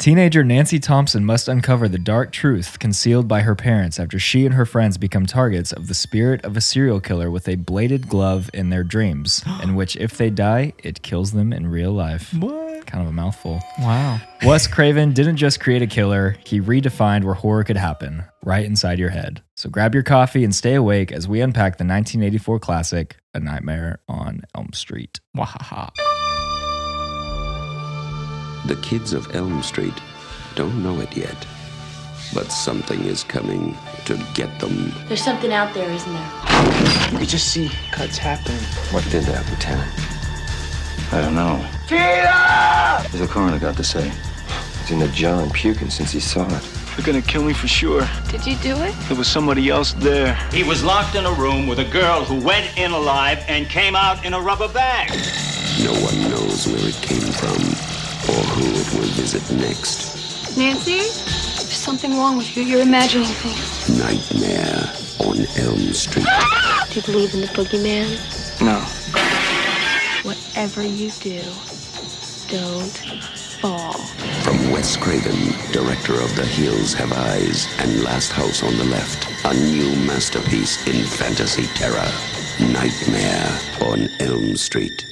Teenager Nancy Thompson must uncover the dark truth concealed by her parents after she and her friends become targets of the spirit of a serial killer with a bladed glove in their dreams, in which if they die, it kills them in real life. What? Kind of a mouthful. Wow. Wes Craven didn't just create a killer, he redefined where horror could happen, right inside your head. So grab your coffee and stay awake as we unpack the 1984 classic, A Nightmare on Elm Street. Wahaha. The kids of Elm Street don't know it yet, but something is coming to get them. There's something out there, isn't there? You could just see cuts happening. What did that, Lieutenant? I don't know. What's the coroner got to say? He's in the jar and puking since he saw it. They're gonna kill me for sure. Did you do it? There was somebody else there. He was locked in a room with a girl who went in alive and came out in a rubber bag. No one knows where it came from or who it will visit next. Nancy? There's something wrong with you. You're imagining things. Nightmare on Elm Street. Do you believe in the boogeyman? No. Whatever you do, don't fall. From Wes Craven, director of The Hills Have Eyes and Last House on the Left, a new masterpiece in fantasy terror. Nightmare on Elm Street.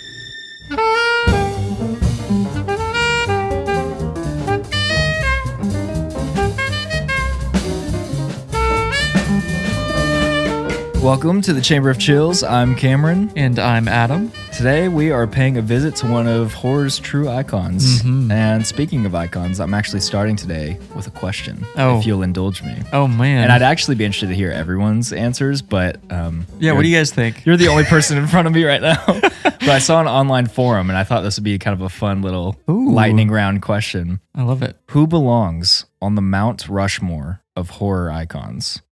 Welcome to the Chamber of Chills. I'm Cameron. And I'm Adam. Today we are paying a visit to one of horror's true icons. And speaking of icons, I'm actually starting today with a question, if you'll indulge me. Oh, man. And I'd actually be interested to hear everyone's answers, but... yeah, what do you guys think? You're the only person in front of me right now. But I saw an online forum, and I thought this would be kind of a fun little lightning round question. I love it. Who belongs on the Mount Rushmore of horror icons?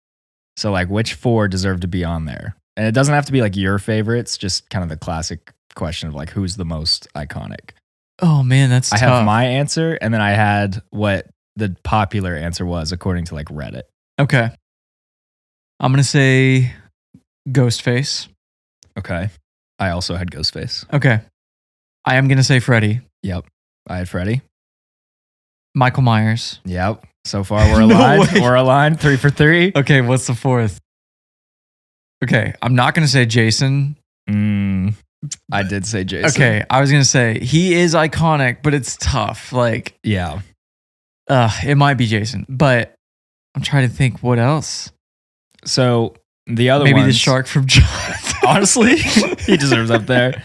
So, like, which four deserve to be on there? And it doesn't have to be, like, your favorites, just kind of the classic question of, like, who's the most iconic? Oh, man, that's tough. I have my answer, and then I had what the popular answer was according to, like, Reddit. Okay. I'm going to say Ghostface. Okay. I also had Ghostface. Okay. I am going to say Freddy. Yep. I had Freddy. Michael Myers. Yep. So far, we're aligned. No way. We're aligned. 3 for 3. Okay, what's the fourth? Okay, I'm not going to say Jason. I did say Jason. Okay, I was going to say he is iconic, but it's tough. Like, yeah. It might be Jason, but I'm trying to think what else. So the other Maybe ones, the shark from Jaws. Honestly, he deserves up there.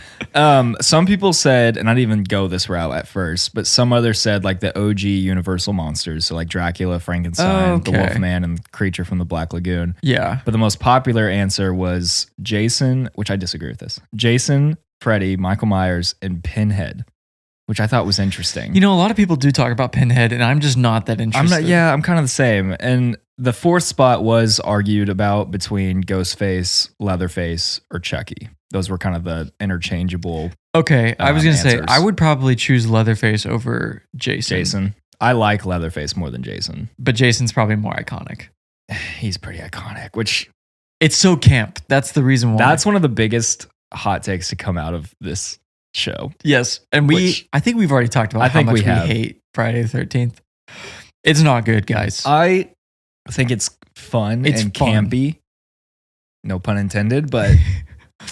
Some people said, and I didn't even go this route at first, but some others said like the OG Universal monsters. So like Dracula, Frankenstein, the Wolfman, and Creature from the Black Lagoon. Yeah. But the most popular answer was Jason, which I disagree with this. Jason, Freddy, Michael Myers, and Pinhead, which I thought was interesting. You know, a lot of people do talk about Pinhead, and I'm just not that interested. I'm kind of the same. And the fourth spot was argued about between Ghostface, Leatherface, or Chucky. Those were kind of the interchangeable. Okay, I was going to say, answers. I would probably choose Leatherface over Jason. I like Leatherface more than Jason. But Jason's probably more iconic. He's pretty iconic, which... It's so camp. That's the reason why. That's one of the biggest hot takes to come out of this show. Yes, and I think we've already talked about how much we hate Friday the 13th. It's not good, guys. I think it's fun and campy. No pun intended, but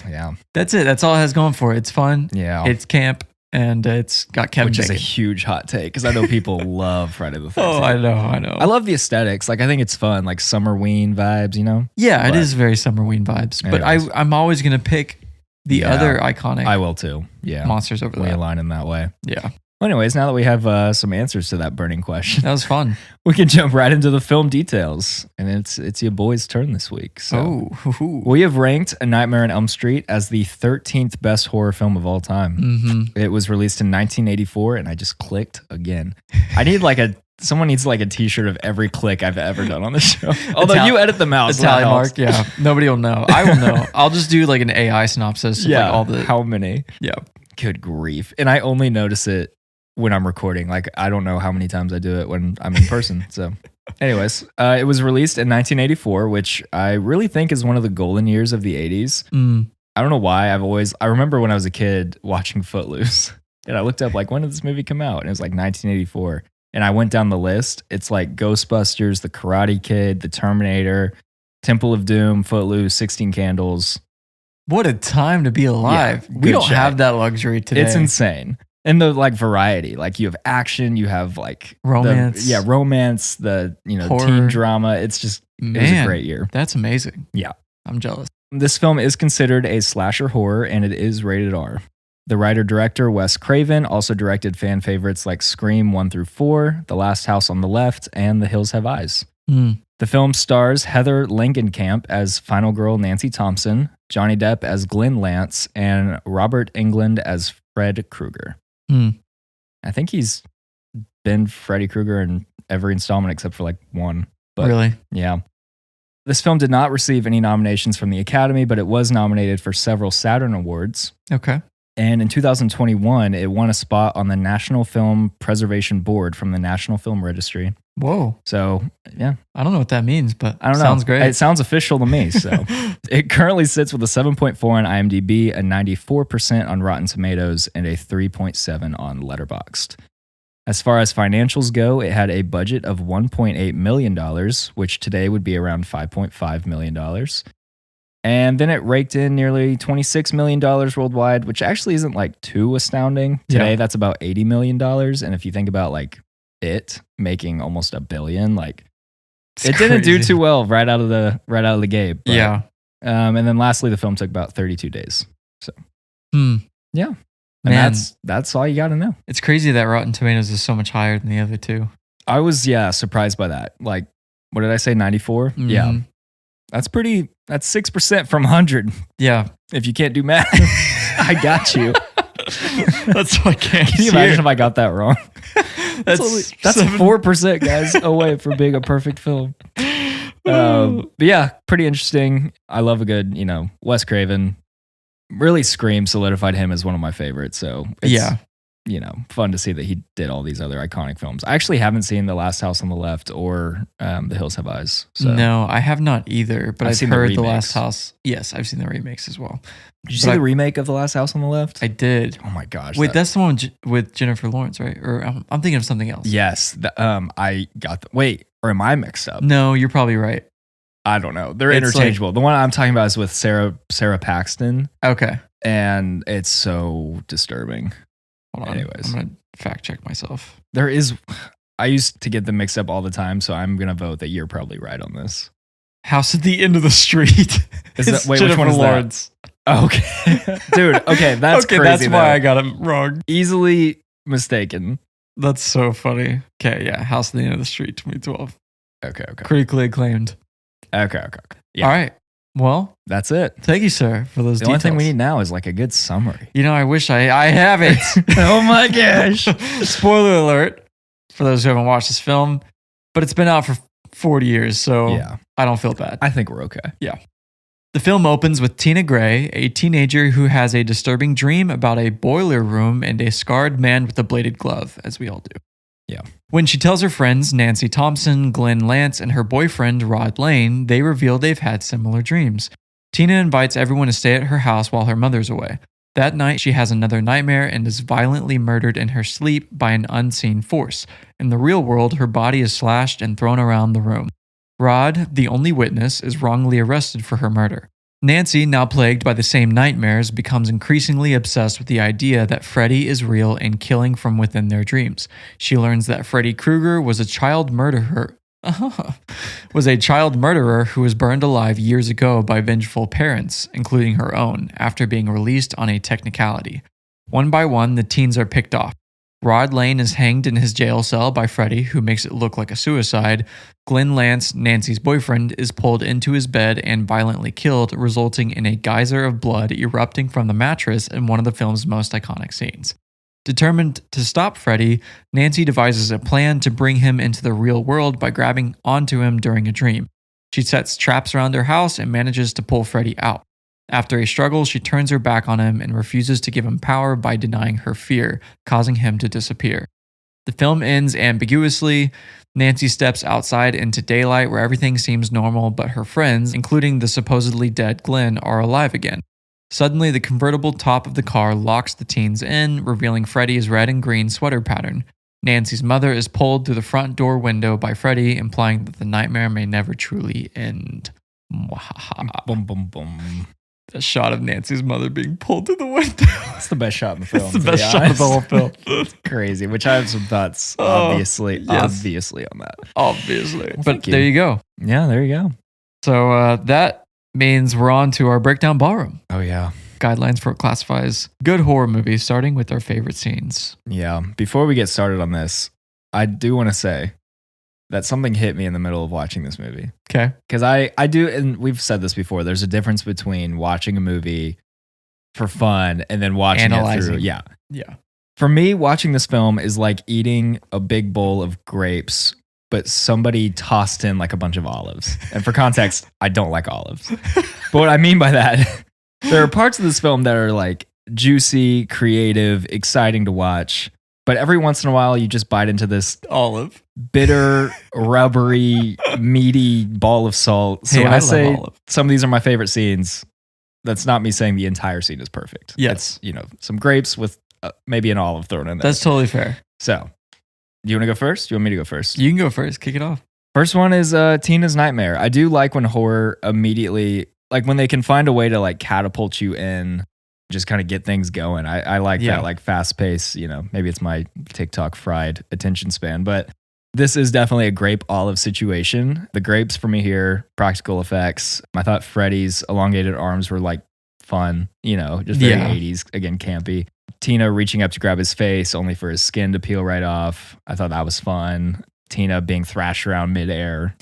yeah. That's it. That's all it has going for it. It's fun. Yeah. It's camp, and it's got Kevin Bacon. Bacon. Is a huge hot take because I know people love Friday the 13th. Oh, I know. I love the aesthetics. Like, I think it's fun, like Summerween vibes, you know? Yeah, it is very Summerween vibes. But I'm always going to pick the other iconic I will too. Yeah. monsters over there. We align in that way. Yeah. Well, anyways, now that we have some answers to that burning question, That was fun. we can jump right into the film details. And it's your boy's turn this week. So we have ranked A Nightmare on Elm Street as the 13th best horror film of all time. Mm-hmm. It was released in 1984, and I just clicked again. I need someone needs like a t-shirt of every click I've ever done on the show. Although you edit them out. The tally mark, yeah. Nobody will know. I will know. I'll just do like an AI synopsis of like all the... How many? Yeah. Good grief. And I only notice it when I'm recording. Like, I don't know how many times I do it when I'm in person. So anyways, it was released in 1984, which I really think is one of the golden years of the 80s. I don't know why. I remember when I was a kid watching Footloose, and I looked up like, when did this movie come out? And it was like 1984. And I went down the list. It's like Ghostbusters, The Karate Kid, The Terminator, Temple of Doom, Footloose, 16 Candles. What a time to be alive. Yeah, we don't have that luxury today. It's insane. And the like variety, like you have action, you have like romance. Romance, the, horror. Teen drama. It's just, it was a great year. That's amazing. Yeah. I'm jealous. This film is considered a slasher horror and it is rated R. The writer-director, Wes Craven, also directed fan favorites like Scream 1 through 4, The Last House on the Left, and The Hills Have Eyes. The film stars Heather Langenkamp as final girl Nancy Thompson, Johnny Depp as Glenn Lance, and Robert Englund as Fred Krueger. I think he's been Freddy Krueger in every installment except for like one. But really? Yeah. This film did not receive any nominations from the Academy, but it was nominated for several Saturn Awards. Okay. And in 2021, it won a spot on the National Film Preservation Board from the National Film Registry. Whoa. So, yeah. I don't know what that means, but I don't know. Sounds great. It sounds official to me. So, it currently sits with a 7.4 on IMDb, a 94% on Rotten Tomatoes, and a 3.7 on Letterboxd. As far as financials go, it had a budget of $1.8 million, which today would be around $5.5 million. And then it raked in nearly $26 million worldwide, which actually isn't like too astounding. Today, that's about $80 million. And if you think about like it making almost $1 billion, like it didn't do too well right out of the gate. But, yeah. And then lastly, the film took about 32 days. So, yeah. And Man, that's all you got to know. It's crazy that Rotten Tomatoes is so much higher than the other two. I was, surprised by that. Like, what did I say? 94? Mm-hmm. Yeah. That's 6% from 100. Yeah. If you can't do math, I got you. That's what I can't Can you imagine if I got that wrong? That's 4%, guys, away from being a perfect film. But yeah, pretty interesting. I love a good, Wes Craven. Really, Scream solidified him as one of my favorites. So it's, fun to see that he did all these other iconic films. I actually haven't seen The Last House on the Left or The Hills Have Eyes. So. No, I have not either, but I've seen heard The Last House. Yes, I've seen the remakes as well. Did you see the remake of The Last House on the Left? I did. Oh my gosh. Wait, that's the one with Jennifer Lawrence, right? Or I'm thinking of something else. Yes. I got wait, or am I mixed up? No, you're probably right. I don't know. They're interchangeable. The one I'm talking about is with Sarah Paxton. Okay. And it's so disturbing. Hold on. Anyways. I'm going to fact check myself. I used to get them mixed up all the time, so I'm going to vote that you're probably right on this. House at the End of the Street. Wait, which one is Lawrence. that? Oh, okay. Dude, okay, that's crazy. That's why I got him wrong. Easily mistaken. That's so funny. Okay, yeah. House at the End of the Street, 2012. Okay. Critically acclaimed. Okay. Yeah. All right. Well, that's it. Thank you, sir, for those details. The only thing we need now is like a good summary. I wish I have it. Oh my gosh. Spoiler alert for those who haven't watched this film, but it's been out for 40 years, so I don't feel bad. I think we're okay. Yeah. The film opens with Tina Gray, a teenager who has a disturbing dream about a boiler room and a scarred man with a bladed glove, as we all do. Yeah. When she tells her friends, Nancy Thompson, Glenn Lance, and her boyfriend, Rod Lane, they reveal they've had similar dreams. Tina invites everyone to stay at her house while her mother's away. That night, she has another nightmare and is violently murdered in her sleep by an unseen force. In the real world, her body is slashed and thrown around the room. Rod, the only witness, is wrongly arrested for her murder. Nancy, now plagued by the same nightmares, becomes increasingly obsessed with the idea that Freddy is real and killing from within their dreams. She learns that Freddy Krueger was a child murderer who was burned alive years ago by vengeful parents, including her own, after being released on a technicality. One by one, the teens are picked off. Rod Lane is hanged in his jail cell by Freddy, who makes it look like a suicide. Glenn Lance, Nancy's boyfriend, is pulled into his bed and violently killed, resulting in a geyser of blood erupting from the mattress in one of the film's most iconic scenes. Determined to stop Freddy, Nancy devises a plan to bring him into the real world by grabbing onto him during a dream. She sets traps around her house and manages to pull Freddy out. After a struggle, she turns her back on him and refuses to give him power by denying her fear, causing him to disappear. The film ends ambiguously. Nancy steps outside into daylight where everything seems normal, but her friends, including the supposedly dead Glenn, are alive again. Suddenly, the convertible top of the car locks the teens in, revealing Freddy's red and green sweater pattern. Nancy's mother is pulled through the front door window by Freddy, implying that the nightmare may never truly end. Mwahaha. Boom, boom, boom. A shot of Nancy's mother being pulled through the window. It's the best shot in the film. It's the best shot of the whole film. It's crazy, which I have some thoughts, obviously on that. Obviously. But thank you. there you go. Yeah, there you go. So that means we're on to our breakdown ballroom. Oh, yeah. Guidelines for what classifies good horror movies, starting with our favorite scenes. Yeah. Before we get started on this, I do want to say that something hit me in the middle of watching this movie. Okay. Because I do, and we've said this before, there's a difference between watching a movie for fun and then watching it through. Yeah. Yeah. For me, watching this film is like eating a big bowl of grapes, but somebody tossed in like a bunch of olives. And for context, I don't like olives. But what I mean by that, there are parts of this film that are like juicy, creative, exciting to watch. But every once in a while, you just bite into this Olive. bitter, rubbery, meaty ball of salt. So Hey, when I I love say olive. some of these are my favorite scenes, that's not me saying the entire scene is perfect. Yes. It's, some grapes with maybe an olive thrown in there. That's totally fair. So, do you want to go first? Do you want me to go first? You can go first. Kick it off. First one is Tina's Nightmare. I do like when horror immediately, like when they can find a way to like catapult you in, just kind of get things going. I like that like fast pace, maybe it's my TikTok fried attention span, but this is definitely a grape olive situation. The grapes for me here, practical effects. I thought Freddy's elongated arms were like fun, just very 80s, again, campy. Tina reaching up to grab his face only for his skin to peel right off. I thought that was fun. Tina being thrashed around midair.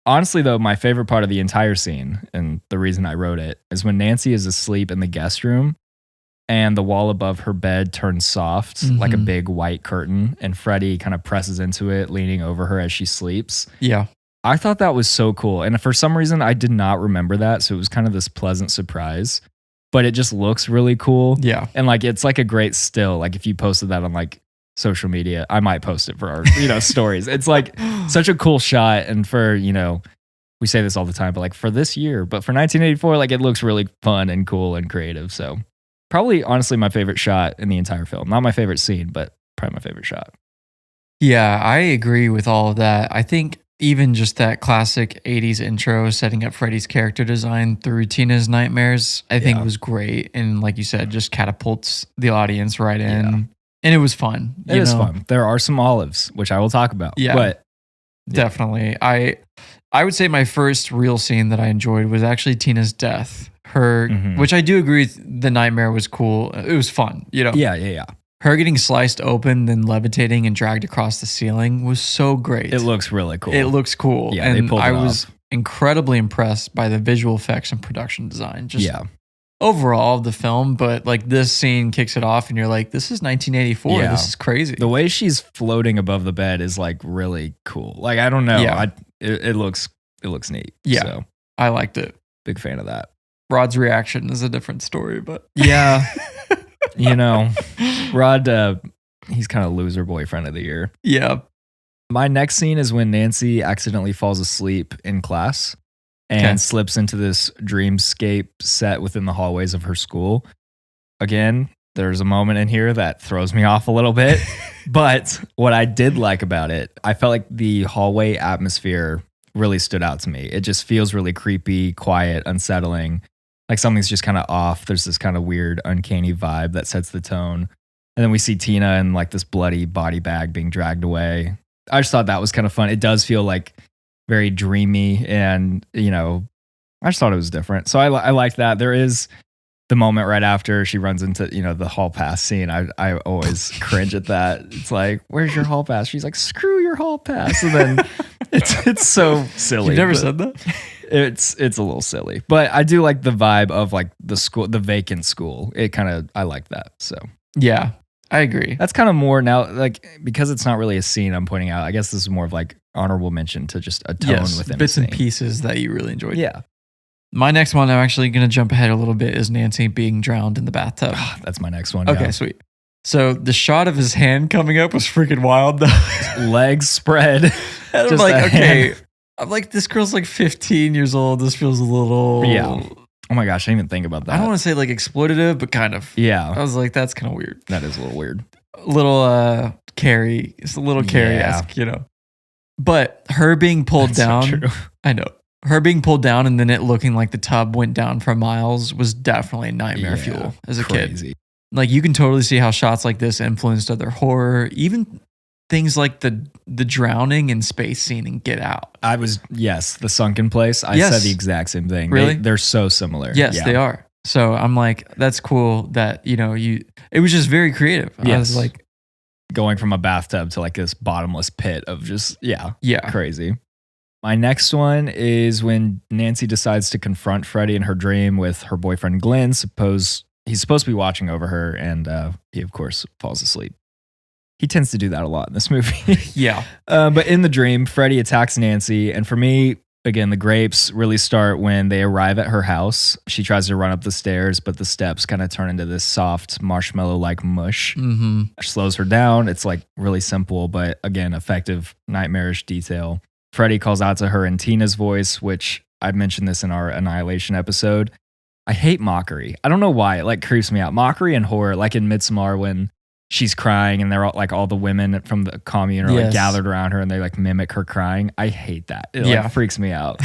Honestly, though, my favorite part of the entire scene, and the reason I wrote it, is when Nancy is asleep in the guest room and the wall above her bed turns soft, like a big white curtain, and Freddy kind of presses into it, leaning over her as she sleeps. Yeah. I thought that was so cool. And for some reason, I did not remember that. So it was kind of this pleasant surprise, but it just looks really cool. Yeah. And like, it's like a great still. Like if you posted that on like social media, I might post it for our, stories. It's like such a cool shot. And for, we say this all the time, but like for this year, but for 1984, like it looks really fun and cool and creative. So probably honestly my favorite shot in the entire film. Not my favorite scene, but probably my favorite shot. Yeah, I agree with all of that. I think even just that classic 80s intro setting up Freddy's character design through Tina's nightmares, I think was great. And like you said, just catapults the audience right in. Yeah. And it was fun. It is fun. There are some olives, which I will talk about. Yeah, but definitely. I would say my first real scene that I enjoyed was actually Tina's death. Her, which I do agree with, the nightmare was cool. It was fun, Yeah. Her getting sliced open, then levitating and dragged across the ceiling was so great. It looks really cool. It looks cool. Yeah, and they pulled it I was off. incredibly impressed by the visual effects and production design. Just overall of the film, but like this scene kicks it off and you're like, this is 1984. Yeah. This is crazy. The way she's floating above the bed is like really cool. Like, I don't know. Yeah. It looks neat. Yeah. So, I liked it. big fan of that. Rod's reaction is a different story, but yeah, Rod, he's kind of loser boyfriend of the year. Yeah. My next scene is when Nancy accidentally falls asleep in class and slips into this dreamscape set within the hallways of her school. Again, there's a moment in here that throws me off a little bit, but what I did like about it, I felt like the hallway atmosphere really stood out to me. It just feels really creepy, quiet, unsettling. Like something's just kind of off. There's this kind of weird, uncanny vibe that sets the tone. And then we see Tina in like this bloody body bag being dragged away. I just thought that was kind of fun. It does feel like very dreamy and, I just thought it was different. So I liked that. There is the moment right after she runs into, the hall pass scene. I always cringe at that. It's like, where's your hall pass? She's like, screw your hall pass. And then it's so silly. You've never said that? It's a little silly, but I do like the vibe of like the school, the vacant school. I like that. So yeah, I agree. That's kind of more now, like, because it's not really a scene I'm pointing out. I guess this is more of like honorable mention to just a tone within bits a and scene. pieces that you really enjoyed. Yeah. My next one, I'm actually going to jump ahead a little bit, is Nancy being drowned in the bathtub. That's my next one. Okay, yeah. sweet. So the shot of his hand coming up was freaking wild though. Legs spread. And I'm like, okay. I'm like, this girl's like 15 years old. This feels a little... Yeah. Oh my gosh, I didn't even think about that. I don't want to say like exploitative, but kind of. Yeah. I was like, that's kind of weird. That is a little weird. Carrie. It's a little Carrie-esque, you know. But her being pulled That's so down, true. I know. Her being pulled down and then it looking like the tub went down for miles was definitely nightmare fuel as a crazy. kid. Like you can totally see how shots like this influenced other horror, even things like the drowning in space scene in Get Out. The sunken place. I Yes. said the exact same thing. Really? They're so similar. Yes, Yeah. they are. So I'm like, that's cool that, you know, it was just very creative. I Yes. was like, Going from a bathtub to like this bottomless pit of just, yeah. crazy. My next one is when Nancy decides to confront Freddy in her dream with her boyfriend Glenn. He's supposed to be watching over her, and he, of course, falls asleep. He tends to do that a lot in this movie. Yeah. But in the dream, Freddy attacks Nancy. And for me, again, the grapes really start when they arrive at her house. She tries to run up the stairs, but the steps kind of turn into this soft marshmallow-like mush. Mm-hmm. Which slows her down. It's like really simple, but again, effective, nightmarish detail. Freddy calls out to her in Tina's voice, which I mentioned this in our Annihilation episode. I hate mockery. I don't know why. It like creeps me out. Mockery and horror, like in Midsommar when she's crying and they're all, like all the women from the commune are like Yes. gathered around her and they like mimic her crying. I hate that. It Yeah. like freaks me out.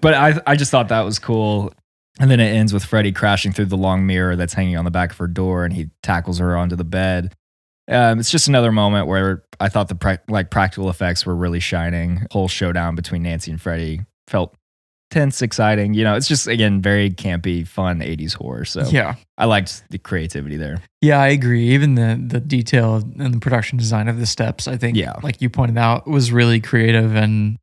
But I just thought that was cool. And then it ends with Freddy crashing through the long mirror that's hanging on the back of her door and he tackles her onto the bed. It's just another moment where I thought the practical effects were really shining. Whole showdown between Nancy and Freddy felt tense, exciting. You know, it's just, again, very campy, fun 80s horror. So Yeah. I liked the creativity there. Yeah, I agree. Even the detail and the production design of the steps, I think, like you pointed out, was really creative. And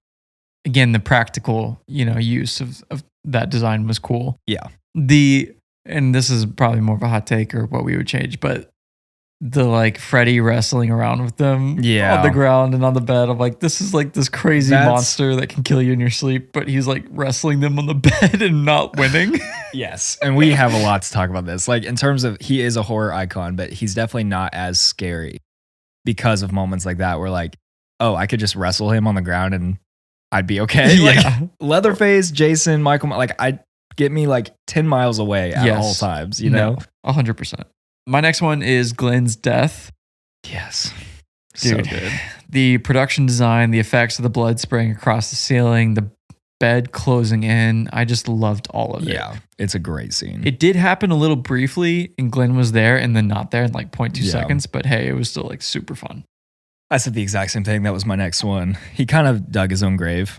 again, the practical, you know, use of that design was cool. Yeah. And this is probably more of a hot take or what we would change, but the like Freddy wrestling around with them on the ground and on the bed. I'm like, this is like this crazy monster that can kill you in your sleep, but he's like wrestling them on the bed and not winning. Yes. And we have a lot to talk about this. Like in terms of, he is a horror icon, but he's definitely not as scary because of moments like that where like, oh, I could just wrestle him on the ground and I'd be okay. Yeah. Like Leatherface, Jason, Michael, like I'd get me like 10 miles away at all times, you know? 100%. My next one is Glenn's death. Yes. Dude, So good. The production design, the effects of the blood spraying across the ceiling, the bed closing in. I just loved all of it. Yeah. It's a great scene. It did happen a little briefly and Glenn was there and then not there in like 0.2 seconds, but hey, it was still like super fun. I said the exact same thing. That was my next one. He kind of dug his own grave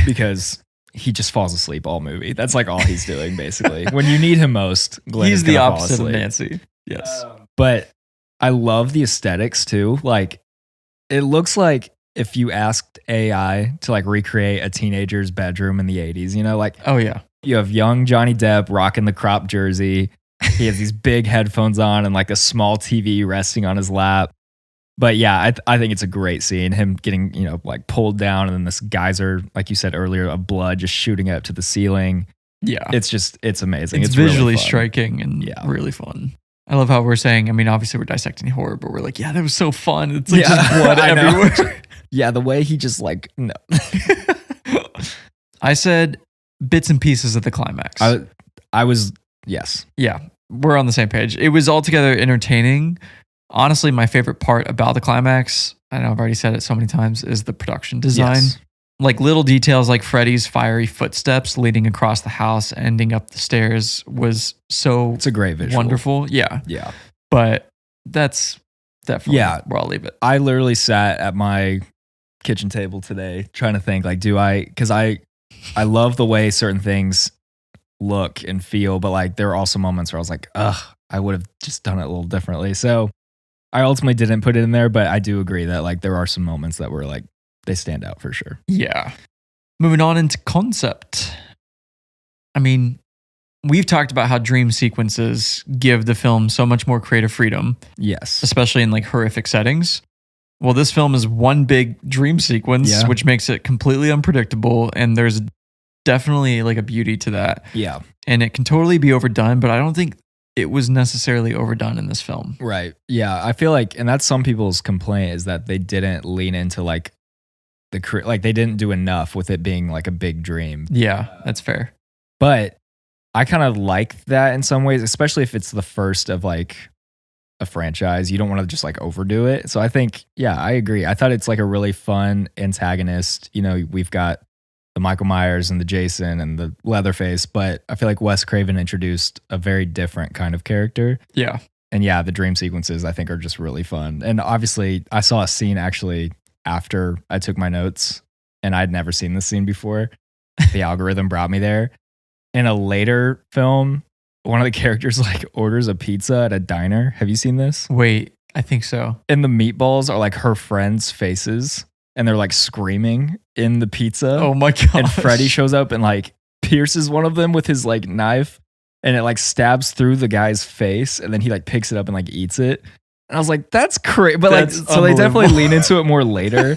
because he just falls asleep all movie. That's like all he's doing basically. When you need him most, Glenn He's is the gonna fall opposite of asleep. Nancy. Yes. But I love the aesthetics too. Like it looks like if you asked AI to like recreate a teenager's bedroom in the 80s, you know, like, oh yeah, you have young Johnny Depp rocking the crop jersey. He has these big headphones on and like a small TV resting on his lap. But yeah, I think it's a great scene. Him getting, you know, like pulled down and then this geyser, like you said earlier, of blood just shooting up to the ceiling. Yeah. It's amazing. It's really visually fun. striking and really fun. I love how we're saying, I mean, obviously we're dissecting horror, but we're like, yeah, that was so fun. It's like just blood I know. everywhere. Yeah, the way he just like, no. I said bits and pieces of the climax. I was, yes. Yeah, we're on the same page. It was altogether entertaining. Honestly, my favorite part about the climax, I know I've already said it so many times, is the production design. Yes. Like little details like Freddy's fiery footsteps leading across the house, ending up the stairs was so It's a great visual. wonderful. Yeah. Yeah. But that's definitely where I'll leave it. I literally sat at my kitchen table today trying to think like, because I love the way certain things look and feel, but like there are also moments where I was like, ugh, I would have just done it a little differently. So I ultimately didn't put it in there, but I do agree that like there are some moments that were like, they stand out for sure. Yeah. Moving on into concept. I mean, we've talked about how dream sequences give the film so much more creative freedom. Yes. Especially in like horrific settings. Well, this film is one big dream sequence, which makes it completely unpredictable. And there's definitely like a beauty to that. Yeah. And it can totally be overdone, but I don't think it was necessarily overdone in this film. Right. Yeah. I feel like, and that's some people's complaint is that they didn't lean into like like they didn't do enough with it being like a big dream. Yeah, that's fair. But I kind of like that in some ways, especially if it's the first of like a franchise. You don't want to just like overdo it. So I think, yeah, I agree. I thought it's like a really fun antagonist. You know, we've got the Michael Myers and the Jason and the Leatherface, but I feel like Wes Craven introduced a very different kind of character. Yeah. And yeah, the dream sequences I think are just really fun. And obviously, I saw a scene actually after I took my notes, and I'd never seen this scene before. The algorithm brought me there. In a later film, one of the characters like orders a pizza at a diner. Have you seen this? Wait, I think so. And the meatballs are like her friends' faces, and they're like screaming in the pizza. Oh my god! And Freddy shows up and like pierces one of them with his like knife, and it like stabs through the guy's face, and then he like picks it up and like eats it. And I was like, that's crazy. But like, so they definitely lean into it more later.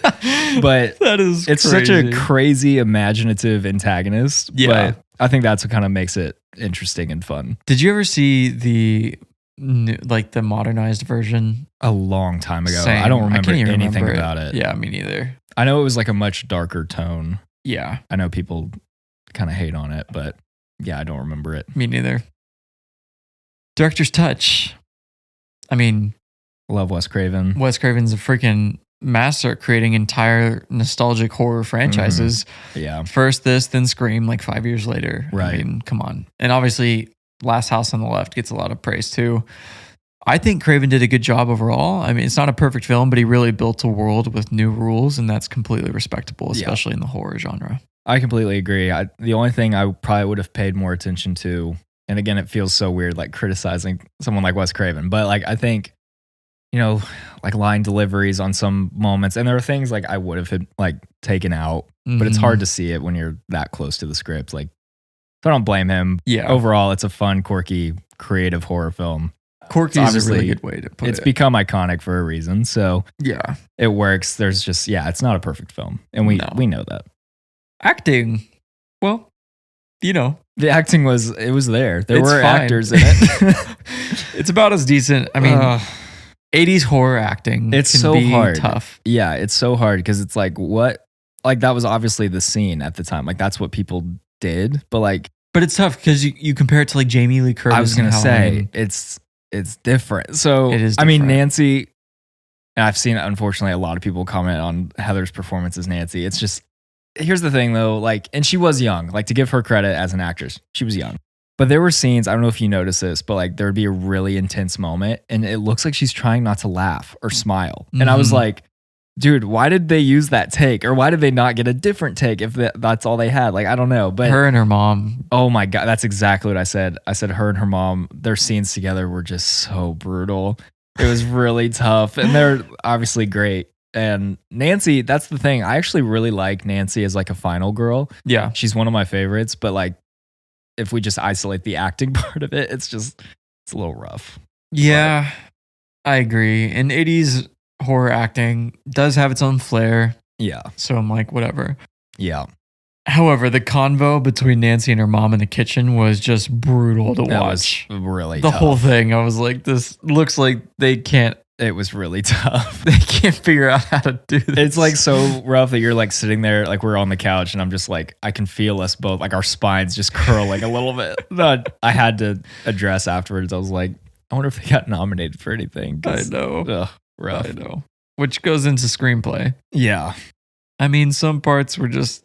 But it's such a crazy, imaginative antagonist. Yeah. But I think that's what kind of makes it interesting and fun. Did you ever see the modernized version? A long time ago. Same. I don't remember can't even anything remember about it. Yeah, me neither. I know it was like a much darker tone. Yeah. I know people kind of hate on it, but yeah, I don't remember it. Me neither. Director's touch. I mean, love Wes Craven. Wes Craven's a freaking master at creating entire nostalgic horror franchises. Yeah. First this, then Scream, like 5 years later. Right. I mean, come on. And obviously, Last House on the Left gets a lot of praise too. I think Craven did a good job overall. I mean, it's not a perfect film, but he really built a world with new rules, and that's completely respectable, especially in the horror genre. I completely agree. The only thing I probably would have paid more attention to, and again, it feels so weird like criticizing someone like Wes Craven, but like I think, you know, like line deliveries on some moments, and there are things like I would have like taken out, but it's hard to see it when you're that close to the script. Like, so I don't blame him. Yeah. Overall, it's a fun, quirky, creative horror film. Quirky is a really good way to put it. It's become iconic for a reason, so yeah, it works. There's just it's not a perfect film, and we know that. Acting, well, you know, the acting was there. There were fine. Actors in it. It's about as decent. I mean, 80s horror acting. It's can so be hard. Tough. Yeah, it's so hard because it's like what, like that was obviously the scene at the time. Like that's what people did, but it's tough because you compare it to like Jamie Lee Curtis. I was gonna say it's different. So it is. I mean, Nancy, and I've seen unfortunately a lot of people comment on Heather's performance as Nancy. It's just, here's the thing though, like, and she was young. Like, to give her credit as an actress, she was young. But there were scenes, I don't know if you noticed this, but like there would be a really intense moment, and it looks like she's trying not to laugh or smile. And I was like, dude, why did they use that take? Or why did they not get a different take if that's all they had? Like, I don't know. But her and her mom. Oh my God, that's exactly what I said. I said her and her mom, their scenes together were just so brutal. It was really tough. And they're obviously great. And Nancy, that's the thing. I actually really like Nancy as like a final girl. Yeah. She's one of my favorites. But like, if we just isolate the acting part of it, it's a little rough. Yeah, I agree. And 80s horror acting does have its own flair. Yeah. So I'm like, whatever. Yeah. However, the convo between Nancy and her mom in the kitchen was just brutal to watch. Was really the tough. whole thing. I was like, this looks like they can't. It was really tough. They can't figure out how to do this. It's like so rough that you're like sitting there, like we're on the couch, and I'm just like, I can feel us both, like our spines just curling a little bit. But I had to address afterwards. I was like, I wonder if they got nominated for anything. I know. Rough. I know. Which goes into screenplay. Yeah. I mean, some parts were just,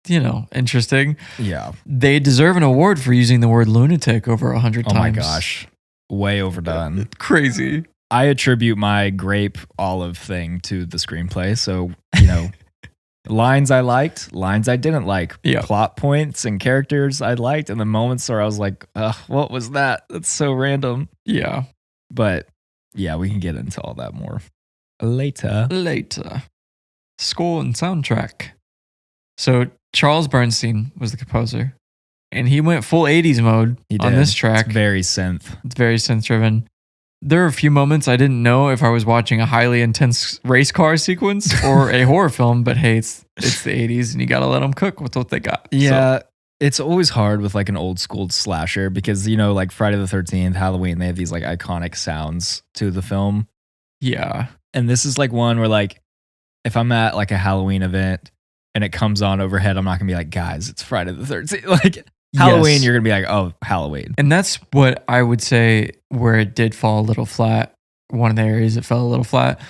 interesting. Yeah. They deserve an award for using the word lunatic over 100 times. Oh my gosh. Way overdone. Crazy. I attribute my grape olive thing to the screenplay. So, lines I liked, lines I didn't like, plot points and characters I liked, and the moments where I was like, what was that? That's so random. Yeah. But yeah, we can get into all that more later. Score and soundtrack. So Charles Bernstein was the composer, and he went full 80s mode on this track. It's very synth. It's very synth driven. There are a few moments I didn't know if I was watching a highly intense race car sequence or a horror film, but hey, it's the 80s and you got to let them cook with what they got. Yeah. So, it's always hard with like an old school slasher because, like Friday the 13th, Halloween, they have these like iconic sounds to the film. Yeah. And this is like one where like, if I'm at like a Halloween event and it comes on overhead, I'm not going to be like, guys, it's Friday the 13th. Like, Halloween, Yes. you're gonna be like, oh, Halloween. And that's what I would say where it did fall a little flat. One of the areas it fell a little flat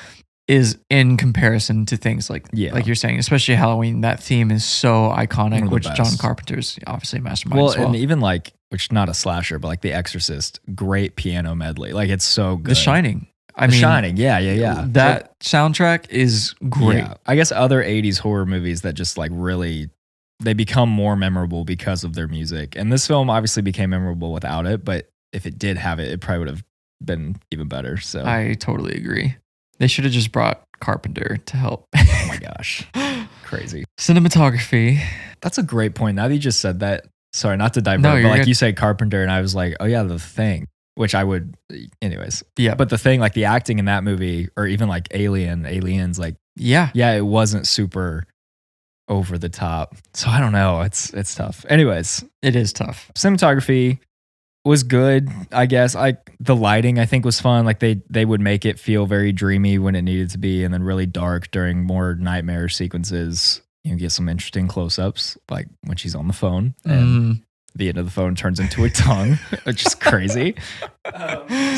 is in comparison to things like you're saying, especially Halloween. That theme is so iconic, which best. John Carpenter's obviously mastermind Well, as well. and even like, which not a slasher, but like The Exorcist, great piano medley. Like it's so good. The Shining. The Shining, yeah. That soundtrack is great. Yeah. I guess other 80s horror movies that just like really, they become more memorable because of their music. And this film obviously became memorable without it, but if it did have it, it probably would have been even better. So I totally agree. They should have just brought Carpenter to help. oh my gosh, crazy. Cinematography. That's a great point. Now that you just said that, sorry, not to divert, No, but you're like good. you said Carpenter, and I was like, oh yeah, The Thing, which I would, anyways. Yeah. But The Thing, like the acting in that movie, or even like Aliens, like, Yeah. yeah, it wasn't super over the top. So I don't know. It's tough. Anyways, It is tough. cinematography was good, I guess. The lighting I think was fun. Like they would make it feel very dreamy when it needed to be, and then really dark during more nightmare sequences. You get some interesting close-ups, like when she's on the phone and the end of the phone turns into a tongue, which is crazy.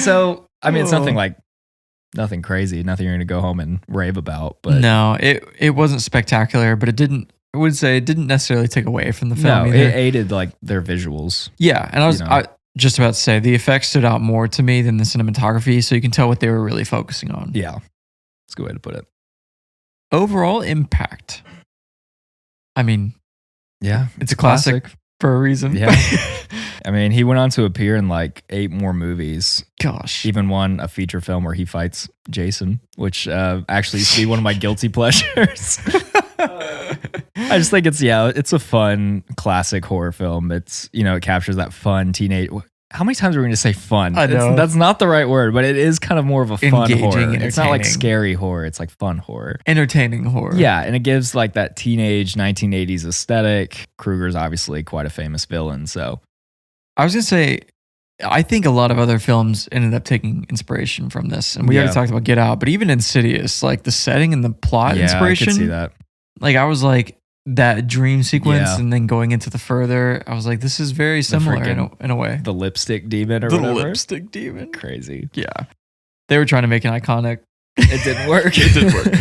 So I mean, it's nothing crazy, nothing you're gonna go home and rave about. But No, it wasn't spectacular, but I would say it didn't necessarily take away from the film no, either. it aided like their visuals. Yeah, and I just about to say the effects stood out more to me than the cinematography, so you can tell what they were really focusing on. Yeah, it's a good way to put it. Overall impact. I mean, Yeah, it's a classic for a reason. Yeah. I mean, he went on to appear in like 8 more movies. Gosh. Even one, a feature film where he fights Jason, which actually used to be one of my guilty pleasures. I just think it's a fun classic horror film. It's, it captures that fun teenage. How many times are we going to say fun? I know. That's not the right word, but it is kind of more of a fun Engaging, horror. It's not like entertaining. scary horror. It's like fun horror. Entertaining horror. Yeah, and it gives like that teenage 1980s aesthetic. Krueger's obviously quite a famous villain, so. I was going to say, I think a lot of other films ended up taking inspiration from this. And we already talked about Get Out, but even Insidious, like the setting and the plot inspiration. I could see that. Like I was like, that dream sequence Yeah. and then going into the further, I was like, this is very similar in a way. The lipstick demon or The whatever. lipstick demon. Crazy. Yeah. They were trying to make an iconic. It didn't work. It didn't work.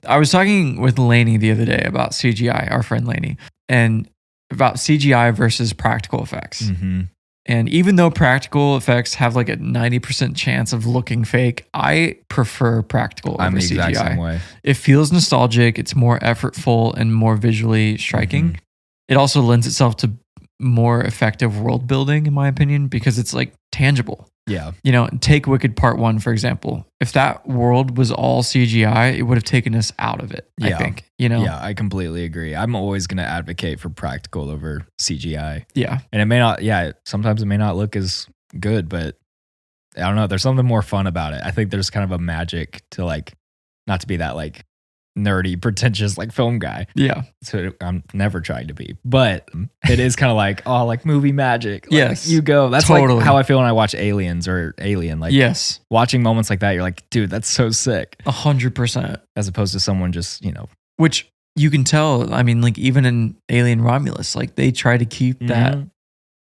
I was talking with Lainey the other day about CGI, our friend Lainey, and about CGI versus practical effects. Mm-hmm. And even though practical effects have like a 90% chance of looking fake, I prefer practical I'm over the exact CGI. same way. It feels nostalgic. It's more effortful and more visually striking. Mhm. It also lends itself to more effective world building, in my opinion, because it's like tangible. Yeah. Take Wicked Part 1, for example. If that world was all CGI, it would have taken us out of it, I Yeah. think. Yeah, I completely agree. I'm always going to advocate for practical over CGI. Yeah. And it may not, sometimes it may not look as good, but I don't know. There's something more fun about it. I think there's kind of a magic to like, not to be that like nerdy, pretentious like film guy. Yeah. So I'm never trying to be, but it is kind of like, oh, like movie magic. Like, Yes. you go. That's Totally. like how I feel when I watch Aliens or Alien. Like, Yes. watching moments like that, you're like, dude, that's so sick. 100%. As opposed to someone just, Which you can tell, I mean, like even in Alien Romulus, like they try to keep that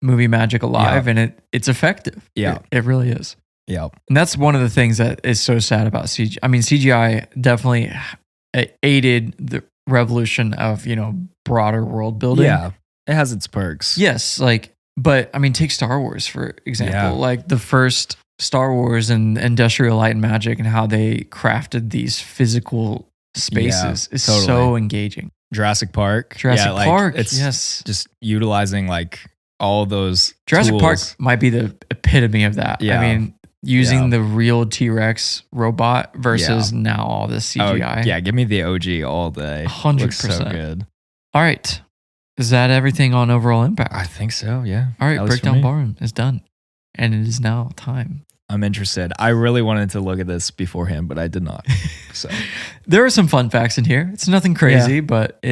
movie magic alive and it's effective. Yeah. It really is. Yeah. And that's one of the things that is so sad about CGI. I mean, CGI definitely aided the revolution of, broader world building. Yeah. It has its perks. Yes. But I mean, take Star Wars, for example. Yeah. Like the first Star Wars and Industrial Light and Magic and how they crafted these physical spaces is totally. so engaging. Jurassic Park. Jurassic Park, It's yes. just utilizing like all those Jurassic tools. Park might be the epitome of that. Yeah. I mean, using the real T-Rex robot versus now all this CGI. Oh, yeah, give me the OG all day. 100%. Looks so good. All right. Is that everything on overall impact? I think so, yeah. All right, At least for Breakdown me. Barn is done. And it is now time. I'm interested. I really wanted to look at this beforehand, but I did not. So There are some fun facts in here. It's nothing crazy, but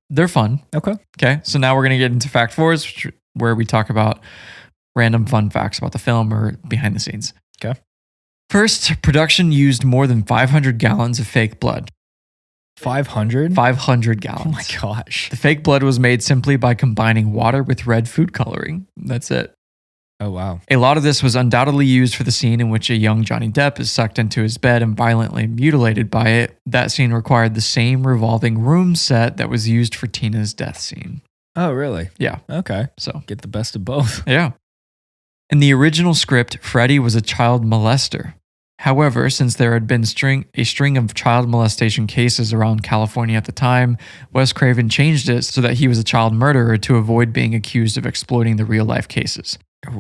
they're fun. okay. Okay, so now we're going to get into Fact 4s, where we talk about random fun facts about the film or behind the scenes. Okay. First, production used more than 500 gallons of fake blood. 500? 500 gallons. Oh my gosh. The fake blood was made simply by combining water with red food coloring. That's it. Oh, wow. A lot of this was undoubtedly used for the scene in which a young Johnny Depp is sucked into his bed and violently mutilated by it. That scene required the same revolving room set that was used for Tina's death scene. Oh, really? Yeah. Okay. So, Get the best of both. yeah. In the original script, Freddy was a child molester. However, since there had been a string of child molestation cases around California at the time, Wes Craven changed it so that he was a child murderer to avoid being accused of exploiting the real-life cases.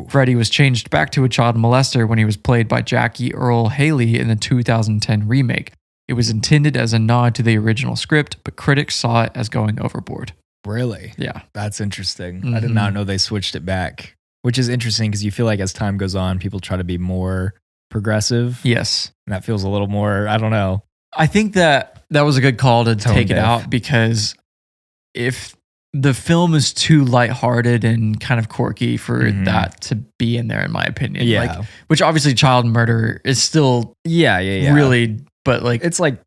Freddy was changed back to a child molester when he was played by Jackie Earle Haley in the 2010 remake. It was intended as a nod to the original script, but critics saw it as going overboard. Really? Yeah. That's interesting. I did not know they switched it back, which is interesting because you feel like as time goes on, people try to be more progressive. Yes. And that feels a little more, I don't know. I think that was a good call to Tone take it deaf. out, because if the film is too lighthearted and kind of quirky for that to be in there, in my opinion. Yeah. Like, which obviously child murder is still Yeah. really, but like It's like,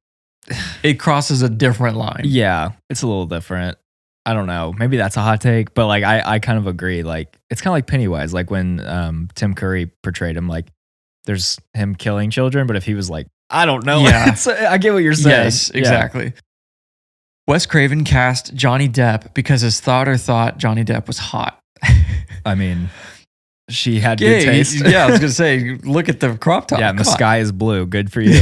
it crosses a different line. yeah, it's a little different. I don't know. Maybe that's a hot take, but like I kind of agree. Like it's kind of like Pennywise, like when Tim Curry portrayed him, like there's him killing children, but if he was like, I don't know. Yeah. I get what you're saying. Yes, Yeah. exactly. Wes Craven cast Johnny Depp because his daughter thought Johnny Depp was hot. I mean, she had good taste. Yeah, I was going to say, look at the crop top. Yeah, and the Come on. sky is blue. Good for you.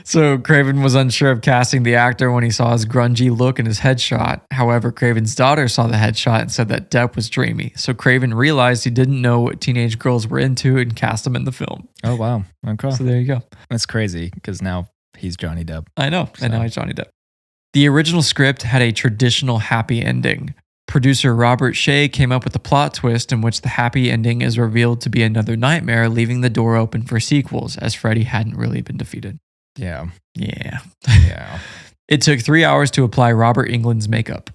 So Craven was unsure of casting the actor when he saw his grungy look in his headshot. However, Craven's daughter saw the headshot and said that Depp was dreamy. So Craven realized he didn't know what teenage girls were into and cast him in the film. Oh, wow. Okay. So there you go. That's crazy because now he's Johnny Depp. I know. So- And now he's Johnny Depp. The original script had a traditional happy ending. Producer Robert Shea came up with a plot twist in which the happy ending is revealed to be another nightmare, leaving the door open for sequels, as Freddy hadn't really been defeated. Yeah. Yeah. Yeah. It took 3 hours to apply Robert Englund's makeup.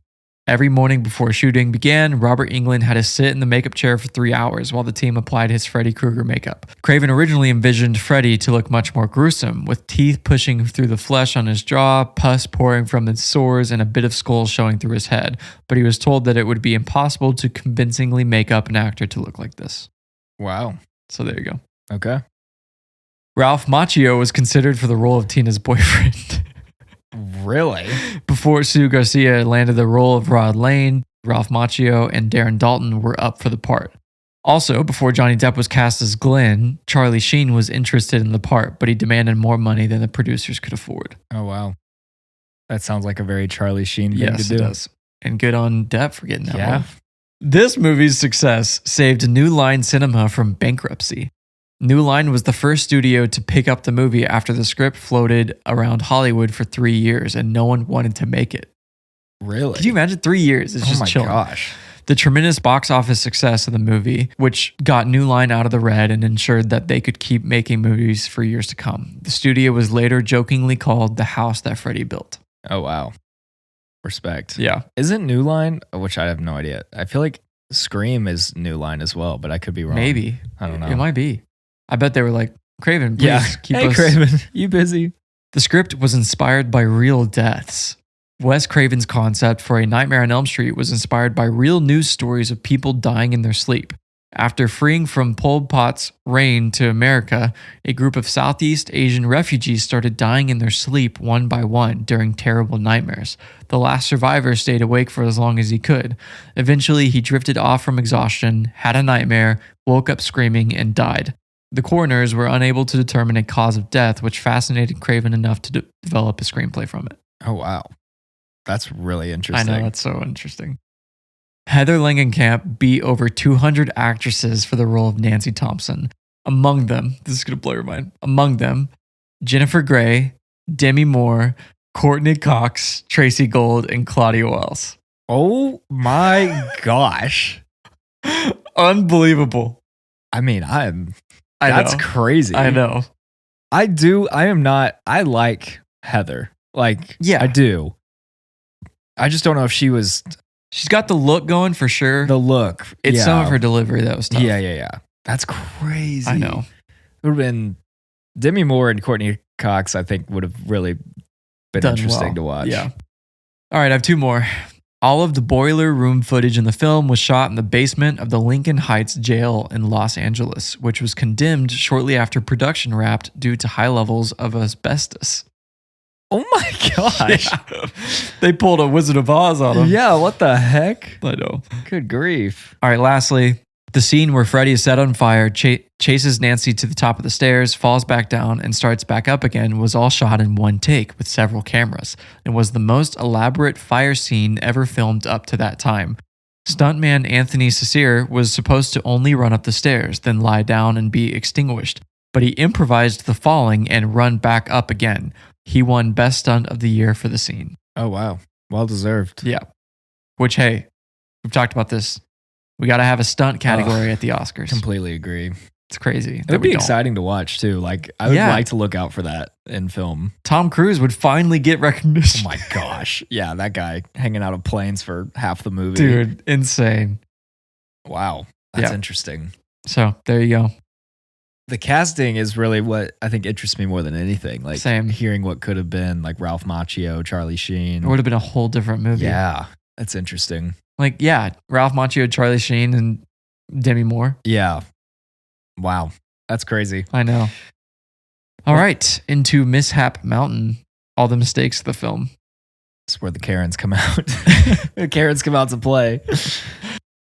Every morning before shooting began, Robert Englund had to sit in the makeup chair for 3 hours while the team applied his Freddy Krueger makeup. Craven originally envisioned Freddy to look much more gruesome, with teeth pushing through the flesh on his jaw, pus pouring from his sores, and a bit of skull showing through his head. But he was told that it would be impossible to convincingly make up an actor to look like this. Wow. So there you go. Okay. Ralph Macchio was considered for the role of Tina's boyfriend. Really? Before Sue Garcia landed the role of Rod Lane, Ralph Macchio and Darren Dalton were up for the part. Also, before Johnny Depp was cast as Glenn, Charlie Sheen was interested in the part, but he demanded more money than the producers could afford. Oh, wow. That sounds like a very Charlie Sheen thing Yes, to do. it does. And good on Depp for getting that Yeah. role. This movie's success saved New Line Cinema from bankruptcy. New Line was the first studio to pick up the movie after the script floated around Hollywood for 3 years and no one wanted to make it. Really? Could you imagine 3 years? It's Oh just my chilling. gosh. The tremendous box office success of the movie, which got New Line out of the red and ensured that they could keep making movies for years to come. The studio was later jokingly called the house that Freddy built. Oh, wow. Respect. Yeah. Isn't New Line, which I have no idea. I feel like Scream is New Line as well, but I could be wrong. Maybe. I don't know. It might be. I bet they were like, Craven, please Yeah. keep Hey, us. Craven, you busy? The script was inspired by real deaths. Wes Craven's concept for A Nightmare on Elm Street was inspired by real news stories of people dying in their sleep. After freeing from Pol Pot's reign to America, a group of Southeast Asian refugees started dying in their sleep one by one during terrible nightmares. The last survivor stayed awake for as long as he could. Eventually, he drifted off from exhaustion, had a nightmare, woke up screaming, and died. The coroners were unable to determine a cause of death, which fascinated Craven enough to develop a screenplay from it. Oh, wow. That's really interesting. I know, it's so interesting. Heather Langenkamp beat over 200 actresses for the role of Nancy Thompson. Among them, this is going to blow your mind, among them, Jennifer Grey, Demi Moore, Courtney Cox, Tracy Gold, and Claudia Wells. Oh my gosh. Unbelievable. I mean, that's know. crazy. I know. I like Heather. Like, Yeah. I do. I just don't know if she was She's got the look going for sure. the look. It's yeah. some of her delivery that was tough. Yeah. That's crazy. I know. It would have been Demi Moore and Courtney Cox, I think, would have really been done interesting well. to watch. Yeah. All right, I have two more. All of the boiler room footage in the film was shot in the basement of the Lincoln Heights jail in Los Angeles, which was condemned shortly after production wrapped due to high levels of asbestos. Oh my gosh. Yeah. They pulled a Wizard of Oz on him. Yeah, what the heck? I know. Good grief. All right, lastly, the scene where Freddy is set on fire, chases Nancy to the top of the stairs, falls back down, and starts back up again was all shot in one take with several cameras and was the most elaborate fire scene ever filmed up to that time. Stuntman Anthony Cicere was supposed to only run up the stairs, then lie down and be extinguished, but he improvised the falling and run back up again. He won Best Stunt of the Year for the scene. Oh, wow. Well deserved. Yeah. Which, hey, we've talked about this. We got to have a stunt category at the Oscars. Completely agree. It's crazy. It would be exciting to watch too. Like I would like to look out for that in film. Tom Cruise would finally get recognition. Oh my gosh. Yeah, that guy hanging out of planes for half the movie. Dude, insane. Wow. That's interesting. So there you go. The casting is really what I think interests me more than anything. Like Same. Hearing what could have been like Ralph Macchio, Charlie Sheen. It would have been a whole different movie. Yeah. That's interesting. Like, yeah, Ralph Macchio, Charlie Sheen, and Demi Moore. Yeah. Wow. That's crazy. I know. All right. Into Mishap Mountain. All the mistakes of the film. That's where the Karens come out. The Karens come out to play.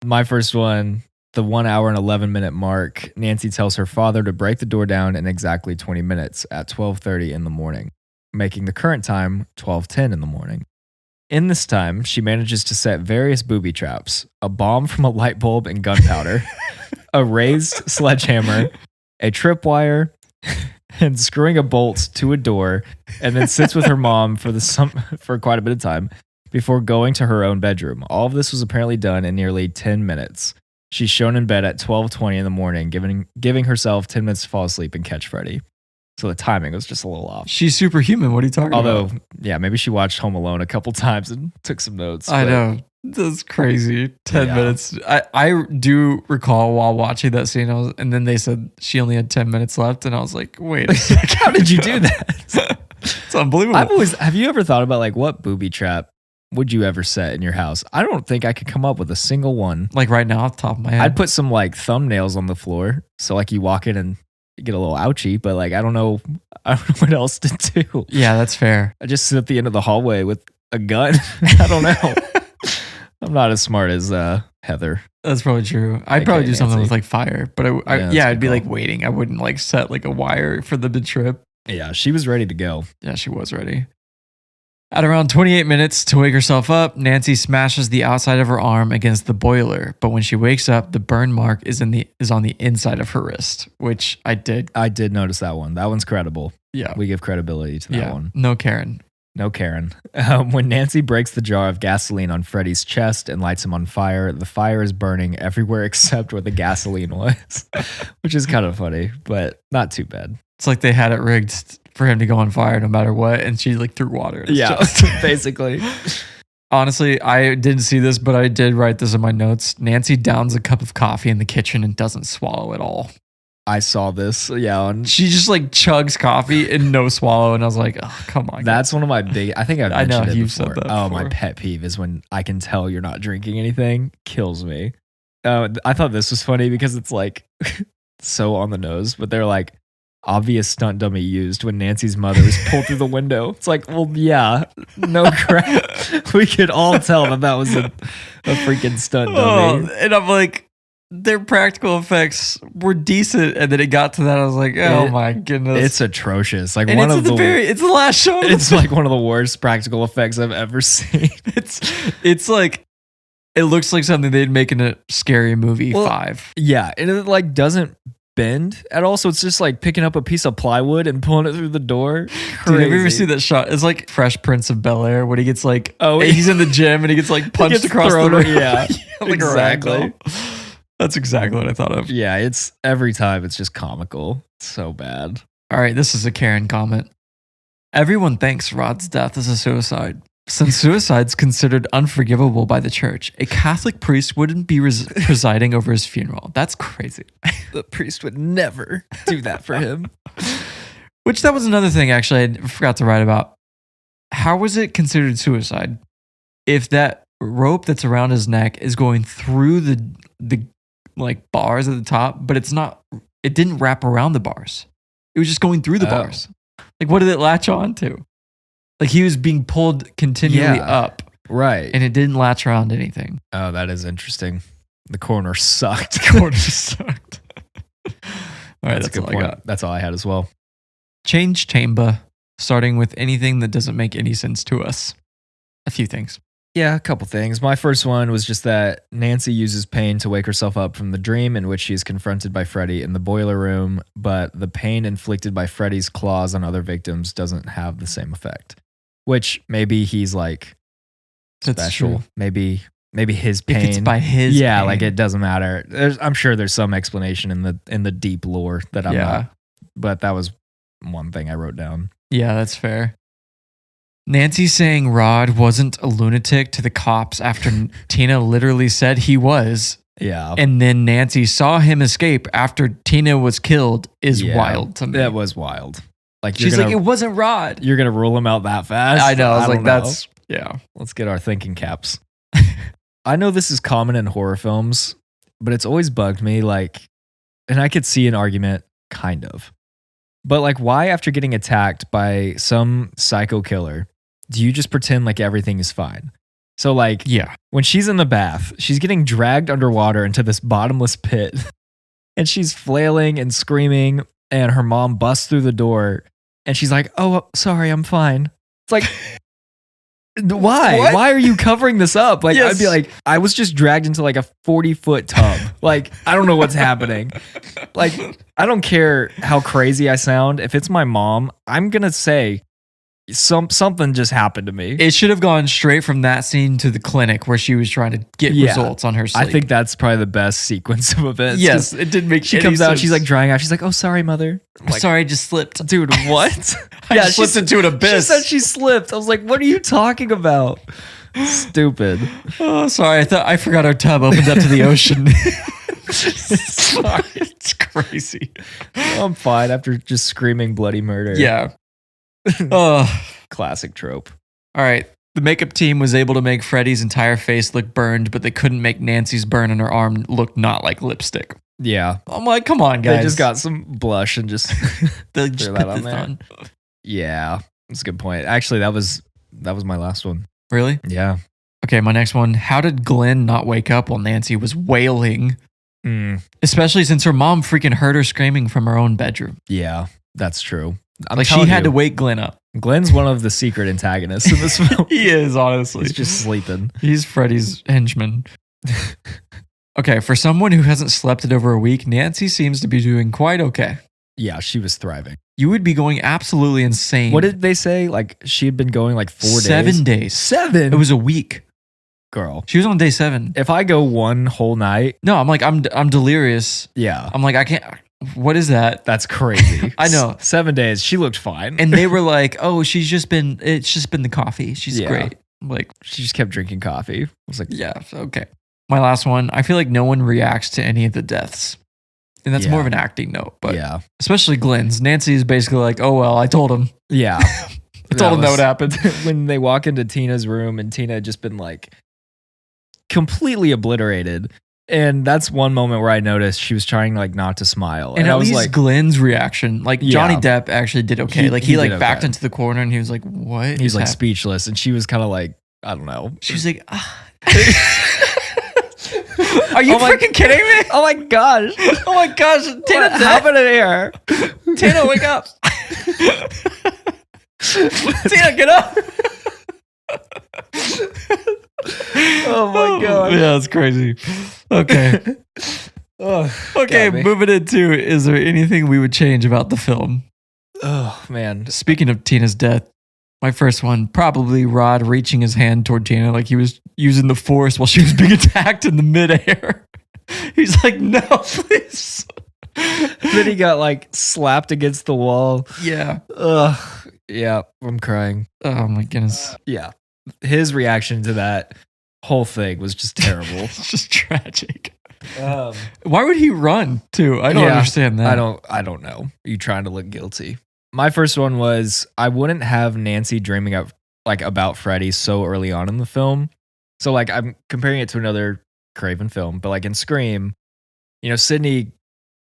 My first one, the 1 hour and 11-minute mark. Nancy tells her father to break the door down in exactly 20 minutes at 12:30 in the morning, making the current time 12:10 in the morning. In this time, she manages to set various booby traps, a bomb from a light bulb and gunpowder, a raised sledgehammer, a tripwire, and screwing a bolt to a door, and then sits with her mom for quite a bit of time before going to her own bedroom. All of this was apparently done in nearly 10 minutes. She's shown in bed at 12:20 in the morning, giving herself 10 minutes to fall asleep and catch Freddy. So the timing was just a little off. She's superhuman. What are you talking about? Although, yeah, maybe she watched Home Alone a couple times and took some notes. I know. That's crazy. 10 minutes. I do recall while watching that scene, and then they said she only had 10 minutes left, and I was like, wait a second. How did you do that? It's unbelievable. Have you ever thought about like what booby trap would you ever set in your house? I don't think I could come up with a single one. Like right now, off the top of my head. I'd put some like thumbnails on the floor. So like you walk in and you get a little ouchy, but like I don't know what else to do. Yeah, that's fair. I just sit at the end of the hallway with a gun. I don't know. I'm not as smart as Heather. That's probably true. I'd probably do something with like fire, but I'd be like waiting. I wouldn't like set like a wire for the trip. Yeah, she was ready to go. Yeah, she was ready. At around 28 minutes to wake herself up, Nancy smashes the outside of her arm against the boiler. But when she wakes up, the burn mark is on the inside of her wrist, which I did notice that one. That one's credible. Yeah, we give credibility to that one. No Karen. No Karen. When Nancy breaks the jar of gasoline on Freddy's chest and lights him on fire, the fire is burning everywhere except where the gasoline was, which is kind of funny, but not too bad. It's like they had it rigged for him to go on fire no matter what, and she like threw water in his chest. Basically. Honestly, I didn't see this, but I did write this in my notes. Nancy downs a cup of coffee in the kitchen and doesn't swallow it all. I saw this. Yeah. She just like chugs coffee and no swallow. And I was like, oh, come on. That's one of my big, I think I've mentioned it you've before. said that Oh, before. my pet peeve is when I can tell you're not drinking anything. Kills me. I thought this was funny because it's like so on the nose, but they're like, obvious stunt dummy used when Nancy's mother was pulled through the window. It's like, well, yeah, no crap. We could all tell that was a freaking stunt dummy. And I'm like, their practical effects were decent, and then it got to that. I was like, oh my goodness, it's atrocious. Like and it's the last shot. It's like one of the worst practical effects I've ever seen. It's like it looks like something they'd make in a Scary Movie 5. Yeah, and it like doesn't bend at all, so it's just like picking up a piece of plywood and pulling it through the door. Dude, have you ever seen that shot? It's like Fresh Prince of Bel-Air when he gets like, he's in the gym and he gets like punched across the room. Yeah, like exactly. That's exactly what I thought of. Yeah, it's every time it's just comical. It's so bad. All right, this is a Karen comment. Everyone thinks Rod's death is a suicide. Since suicide's considered unforgivable by the church, a Catholic priest wouldn't be presiding over his funeral. That's crazy. The priest would never do that for him. Which that was another thing, actually, I forgot to write about. How was it considered suicide? If that rope that's around his neck is going through the like bars at the top, but it didn't wrap around the bars. It was just going through the bars. Like, what did it latch on to? Like, he was being pulled continually up. Right. And it didn't latch around anything. Oh, that is interesting. The corner sucked. The corner sucked. All right, that's a good all point. I got. That's all I had as well. Change chamber, starting with anything that doesn't make any sense to us. A few things. Yeah, a couple things. My first one was just that Nancy uses pain to wake herself up from the dream in which she is confronted by Freddy in the boiler room, but the pain inflicted by Freddy's claws on other victims doesn't have the same effect. Which maybe he's like That's special. true. Maybe his pain. If it's by his yeah, pain. like it doesn't matter. I'm sure there's some explanation in the deep lore that I'm not. But that was one thing I wrote down. Yeah, that's fair. Nancy saying Rod wasn't a lunatic to the cops after Tina literally said he was. Yeah. And then Nancy saw him escape after Tina was killed is wild to me. That was wild. Like She's like, it wasn't Rod. You're gonna rule him out that fast? I know. I was don't like, know. that's, yeah. Let's get our thinking caps. I know this is common in horror films, but it's always bugged me. Like, and I could see an argument, kind of. But like, why after getting attacked by some psycho killer, do you just pretend like everything is fine? So like, yeah, when she's in the bath, she's getting dragged underwater into this bottomless pit and she's flailing and screaming and her mom busts through the door and she's like, oh, sorry, I'm fine. It's like, why? What? Why are you covering this up? Like, Yes. I'd be like, I was just dragged into like a 40-foot tub. Like, I don't know what's happening. Like, I don't care how crazy I sound. If it's my mom, I'm going to say, something just happened to me. It should have gone straight from that scene to the clinic where she was trying to get results on her sleep. I think that's probably the best sequence of events. Yes, it didn't make She any comes out, sense. she's like drying out. She's like, oh, sorry, mother. I'm like, sorry, I just slipped. dude, what? I just slipped into an She abyss. said she slipped. I was like, what are you talking about? Stupid. Oh, sorry. I forgot our tub opened up to the ocean. Sorry, it's crazy. I'm fine after just screaming bloody murder. Yeah. Oh. Classic trope. All right. The makeup team was able to make Freddy's entire face look burned, but they couldn't make Nancy's burn on her arm look not like lipstick. Yeah. I'm like, come on, guys. They just got some blush and just They threw just that put on this there. on. Yeah. That's a good point. Actually, that was my last one. Really? Yeah. Okay, my next one. How did Glenn not wake up while Nancy was wailing? Especially since her mom freaking heard her screaming from her own bedroom. Yeah, that's true. Like, she had to wake Glenn up. Glenn's one of the secret antagonists in this film. He is, honestly. He's just sleeping. He's Freddy's henchman. Okay, for someone who hasn't slept in over a week, Nancy seems to be doing quite okay. Yeah, she was thriving. You would be going absolutely insane. What did they say? Like, she had been going like 4 days? 7 days. 7? It was a week. Girl. She was on day 7. If I go one whole night. No, I'm like, I'm delirious. Yeah. I'm like, I can't. What is that? That's crazy. I know. 7 days. She looked fine. And they were like, oh, it's just been the coffee. She's great. I'm like, she just kept drinking coffee. I was like, yeah, okay. My last one. I feel like no one reacts to any of the deaths. And that's more of an acting note. But yeah. Especially Glenn's. Nancy is basically like, oh, well, I told him. Yeah. I told him that would happen. When they walk into Tina's room and Tina had just been like completely obliterated. And that's one moment where I noticed she was trying like not to smile. And I at was least like, Glenn's reaction, like Johnny Yeah. Depp actually did okay. He- Like he he like did backed okay. into the corner and he was like, what? he's is like happening? speechless. And she was kind of like, I don't know. She was like, ah. Are you freaking kidding me? Oh my gosh. Oh my gosh. Tina, What happened here? Tina, wake up. Tina, get up. Oh my god. Yeah, it's crazy. Okay. Oh, Okay, got me. moving into, is there anything we would change about the film? Oh man. Speaking of Tina's death, my first one, probably Rod reaching his hand toward Tina like he was using the force while she was being attacked in the midair. He's like, no, please. Then he got like slapped against the wall. Yeah. Ugh. Yeah, I'm crying. Oh my goodness. Yeah. His reaction to that whole thing was just terrible. It's just tragic. Why would he run too? I don't Yeah, understand that. I don't know. You trying to look guilty. My first one was I wouldn't have Nancy dreaming up like about Freddy so early on in the film. So like I'm comparing it to another Craven film, but like in Scream, you know, Sydney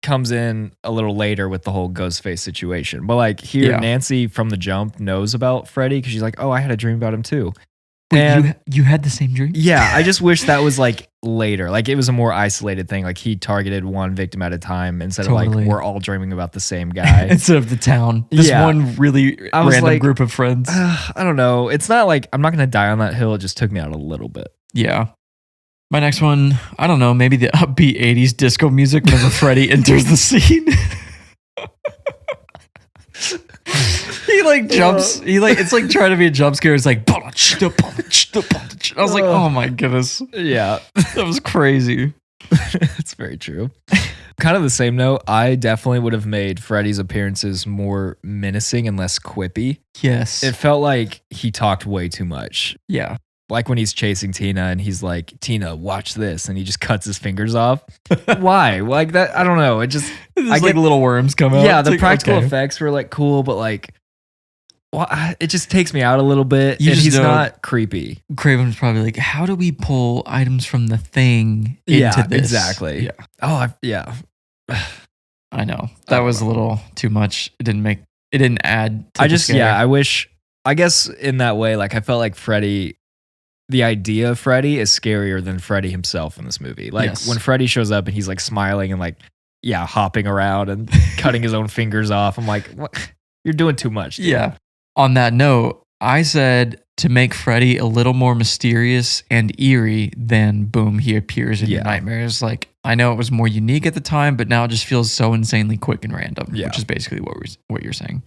comes in a little later with the whole Ghostface situation. But like here, Yeah. Nancy from the jump knows about Freddy because she's like, oh, I had a dream about him too. Wait, And you had the same dream? yeah, I just wish that was like later. Like it was a more isolated thing. Like he targeted one victim at a time instead of Totally. like we're all dreaming about the same guy. Instead of the town. This Yeah. one really I was random like, group of friends. I don't know. It's not like I'm not going to die on that hill. It just took me out a little bit. Yeah. My next one, I don't know, maybe the upbeat 80s disco music whenever Freddy enters the scene. He like jumps. He like it's like trying to be a jump scare. It's like I was like, oh my goodness, Yeah, that was crazy. it's very true. Kind of the same note, I definitely would have made Freddy's appearances more menacing and less quippy. Yes. It felt like he talked way too much. Yeah. Like when he's chasing Tina and he's like, Tina, watch this. And he just cuts his fingers off. Why? Like that, I don't know. It just, I get little worms come out. yeah, It's the like, practical okay. effects were like cool, but like, well, it just takes me out a little bit. You And just he's know- not creepy. Craven was probably like, how do we pull items from the thing into Yeah, this? exactly. Yeah. Oh, yeah. I know. That was a little too much. It didn't add to I the just, scare. yeah, I guess in that way, like I felt like Freddy, the idea of Freddy is scarier than Freddy himself in this movie. Like Yes. when Freddy shows up and he's like smiling and like, yeah, hopping around and cutting his own fingers off. I'm like, what? You're doing too much. Dude. Yeah. On that note, I said to make Freddy a little more mysterious and eerie, then boom, he appears in your Yeah. nightmares. Like, I know it was more unique at the time, but now it just feels so insanely quick and random, Yeah. which is basically what you're saying.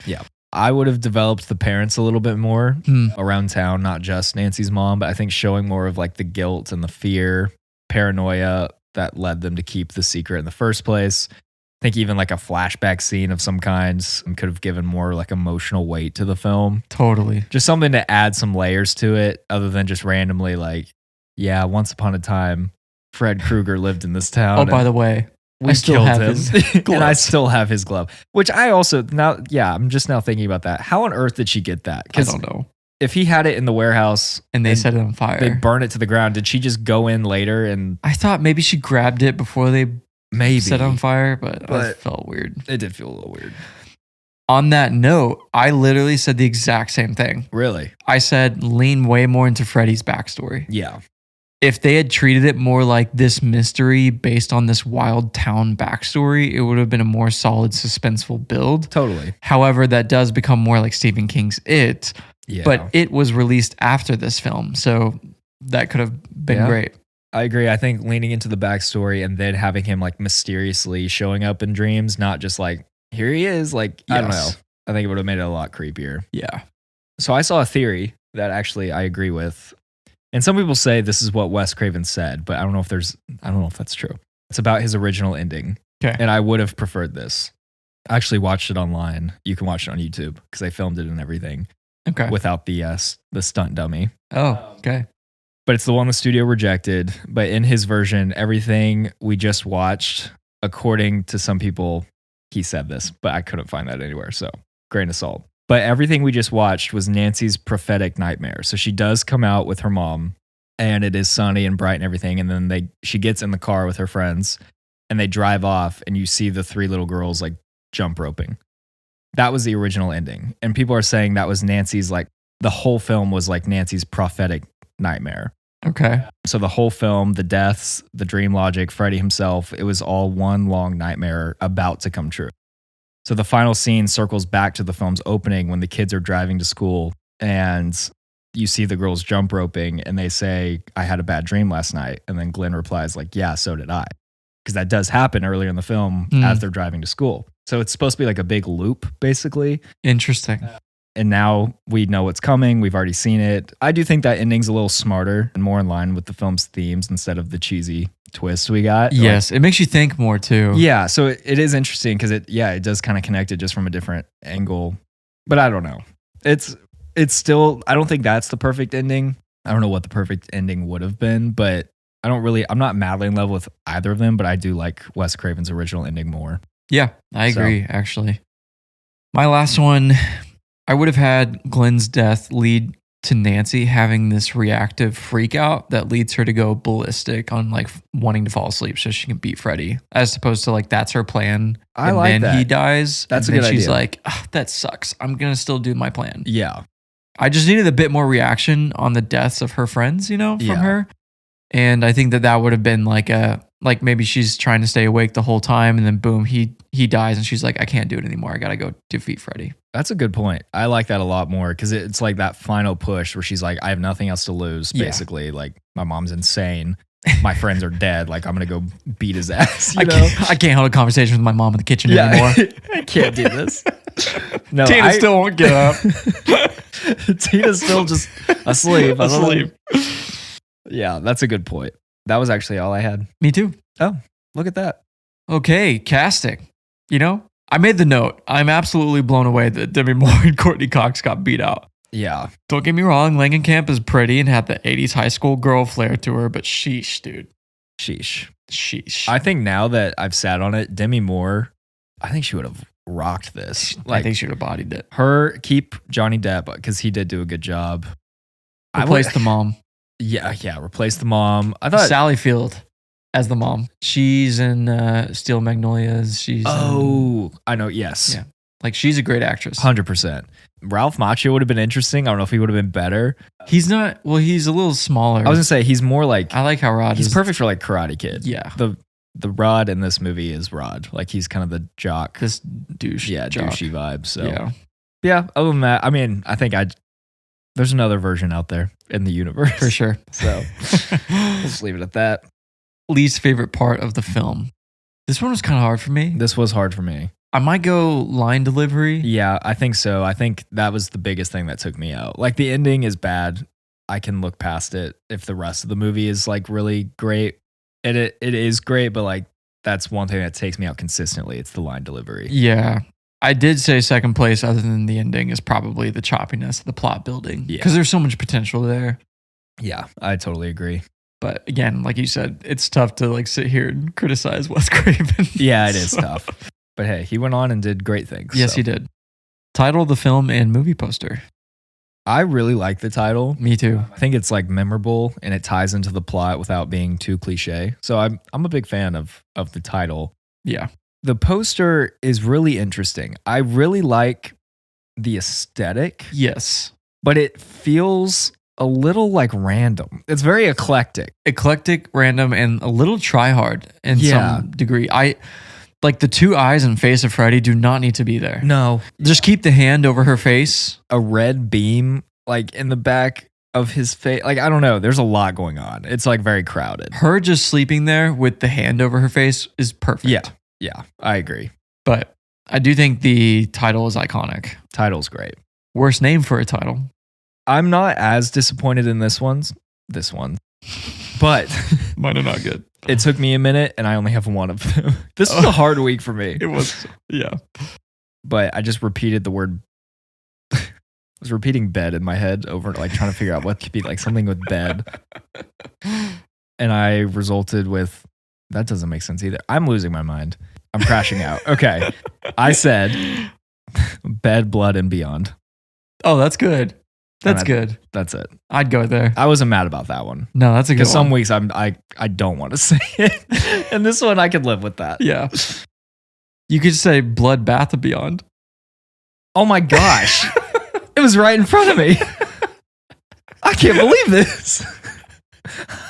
I would have developed the parents a little bit more Hmm. around town, not just Nancy's mom, but I think showing more of like the guilt and the fear, paranoia that led them to keep the secret in the first place. I think even like a flashback scene of some kinds could have given more like emotional weight to the film. Totally. Just something to add some layers to it other than just randomly like, yeah, once upon a time, Fred Krueger lived in this town. Oh, by the way, we I still killed have him. his And I gloves. still have his glove, which I also now, yeah, I'm just now thinking about that. How on earth did she get that? I Because don't know. if he had it in the warehouse And they set it on fire. they burn it to the ground, did she just go in later and I thought maybe she grabbed it before they maybe set it on fire, but that But- felt weird. It did feel a little weird. On that note, I literally said the exact same thing. Really? I said lean way more into Freddy's backstory. Yeah. If they had treated it more like this mystery based on this wild town backstory, it would have been a more solid, suspenseful build. Totally. However, that does become more like Stephen King's It, Yeah. but it was released after this film, so that could have been Yeah. great. I agree. I think leaning into the backstory and then having him like mysteriously showing up in dreams, not just like, here he is. Like, I don't know. Yes. I think it would have made it a lot creepier. Yeah. So I saw a theory that actually I agree with. And some people say this is what Wes Craven said, but I don't know if that's true. It's about his original ending. Okay. And I would have preferred this. I actually watched it online. You can watch it on YouTube because they filmed it and everything Okay. without the stunt dummy. Oh, okay. But it's the one the studio rejected. But in his version, everything we just watched, according to some people, he said this, but I couldn't find that anywhere. So grain of salt. But everything we just watched was Nancy's prophetic nightmare. So she does come out with her mom and it is sunny and bright and everything. And then she gets in the car with her friends and they drive off and you see the three little girls like jump roping. That was the original ending. And people are saying that was Nancy's, like the whole film was like Nancy's prophetic nightmare. Okay. So the whole film, the deaths, the dream logic, Freddy himself, it was all one long nightmare about to come true. So the final scene circles back to the film's opening when the kids are driving to school and you see the girls jump roping and they say, I had a bad dream last night. And then Glenn replies like, yeah, so did I. Because that does happen earlier in the film as they're driving to school. So it's supposed to be like a big loop, basically. Interesting. And now we know what's coming. We've already seen it. I do think that ending's a little smarter and more in line with the film's themes instead of the cheesy twist we got. Yes, it makes you think more too. Yeah, so it is interesting because it does kind of connect it just from a different angle. But I don't know. It's still, I don't think that's the perfect ending. I don't know what the perfect ending would have been, but I'm not madly in love with either of them, but I do like Wes Craven's original ending more. Yeah, I So- agree, actually. My last one, I would have had Glenn's death lead to Nancy having this reactive freak out that leads her to go ballistic on like wanting to fall asleep so she can beat Freddy, as opposed to like that's her plan. I and like then that. he dies. That's and a then good she's idea. like, that sucks. I'm gonna still do my plan. Yeah. I just needed a bit more reaction on the deaths of her friends, from Yeah. her. And I think that would have been like maybe she's trying to stay awake the whole time, and then boom, he dies, and she's like, I can't do it anymore. I gotta go defeat Freddy. That's a good point. I like that a lot more because it's like that final push where she's like, I have nothing else to lose, Yeah. basically. Like, my mom's insane. My friends are dead. Like, I'm going to go beat his ass. I can't hold a conversation with my mom in the kitchen anymore. I can't do this. No, Tina still won't get up. Tina's still just asleep. I don't know. Asleep. Yeah, that's a good point. That was actually all I had. Me too. Oh, look at that. Okay, casting. I made the note. I'm absolutely blown away that Demi Moore and Courtney Cox got beat out. Yeah. Don't get me wrong, Langenkamp is pretty and had the 80s high school girl flair to her, but sheesh, dude. Sheesh. Sheesh. I think now that I've sat on it, Demi Moore, I think she would have rocked this. I think she would have bodied it. Keep Johnny Depp because he did do a good job. Replace the mom. Yeah, replace the mom. I thought Sally Field as the mom. She's in Steel Magnolias. She's I know, yes. Yeah. Like, she's a great actress. 100%. Ralph Macchio would have been interesting. I don't know if he would have been better. He's not, well, he's a little smaller. I was going to say, he's more like, I like how Rod he's is. perfect for like Karate Kid. Yeah. The Rod in this movie is Rod. Like, he's kind of the jock. This douche. Yeah, jock. douchey vibe. So, Yeah. Other than that, I mean, I think there's another version out there in the universe. For sure. So, we'll just leave it at that. Least favorite part of the film. This one was kind of hard for me. This was hard for me. I might go line delivery. Yeah, I think so. I think that was the biggest thing that took me out. Like, the ending is bad. I can look past it if the rest of the movie is like really great. And it is great, but like that's one thing that takes me out consistently. It's the line delivery. Yeah. I did say second place, other than the ending, is probably the choppiness of the plot building. Yeah. Because there's so much potential there. Yeah, I totally agree. But again, like you said, it's tough to like sit here and criticize Wes Craven. Yeah, it is tough. But hey, he went on and did great things. Yes, he did. Title of the film and movie poster. I really like the title. Me too. I think it's like memorable and it ties into the plot without being too cliche. So I'm a big fan of the title. Yeah. The poster is really interesting. I really like the aesthetic. Yes. But it feels a little like random. It's very eclectic. Eclectic, random, and a little try hard in Yeah. some degree. Like the two eyes and face of Freddy do not need to be there. No. Just keep the hand over her face. A red beam like in the back of his face. Like, I don't know. There's a lot going on. It's like very crowded. Her just sleeping there with the hand over her face is perfect. Yeah, I agree. But I do think the title is iconic. Title's great. Worst name for a title. I'm not as disappointed in this one. But Mine are not good. it took me a minute and I only have one of them. This was a hard week for me. It was, yeah. But I just repeated the word. I was repeating bed in my head over, like trying to figure out what could be like something with bed. And I resulted with, that doesn't make sense either. I'm losing my mind. I'm crashing out. Okay. I said bed, blood, and beyond. Oh, that's good. That's good. That's it. I'd go there. I wasn't mad about that one. No, that's a good Because some one. weeks I don't want to say it. And this one I could live with that. Yeah. You could say blood, bath, and beyond. Oh my gosh. It was right in front of me. I can't believe this.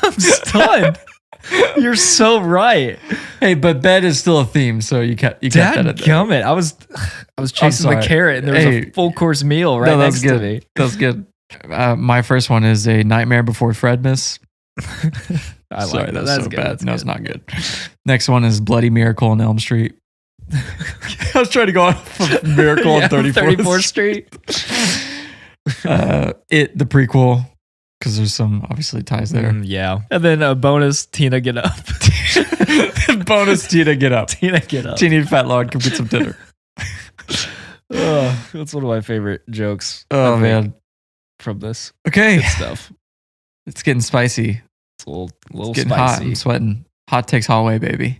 I'm stunned. You're so right. Hey, but bed is still a theme, so you kept that in there. Dadgummit. I was chasing the sorry. carrot and there was a full course meal right next to me. That's good. My first one is A Nightmare Before Fredmas. I like Sorry, that. that's so good. bad. That's No, good. it's not good. Next one is Bloody Miracle on Elm Street. I was trying to go off of Miracle on 34th Street. The prequel, because there's some obviously ties there. Yeah. And then a bonus, Tina get up. Bonus, Tina, get up. Tina get up. Teeny fat lord, come get some dinner. That's one of my favorite jokes. Oh, I think, man. from this Okay, good stuff. it's getting spicy. It's a little It's getting hot. spicy. I'm sweating. Hot takes hallway, baby.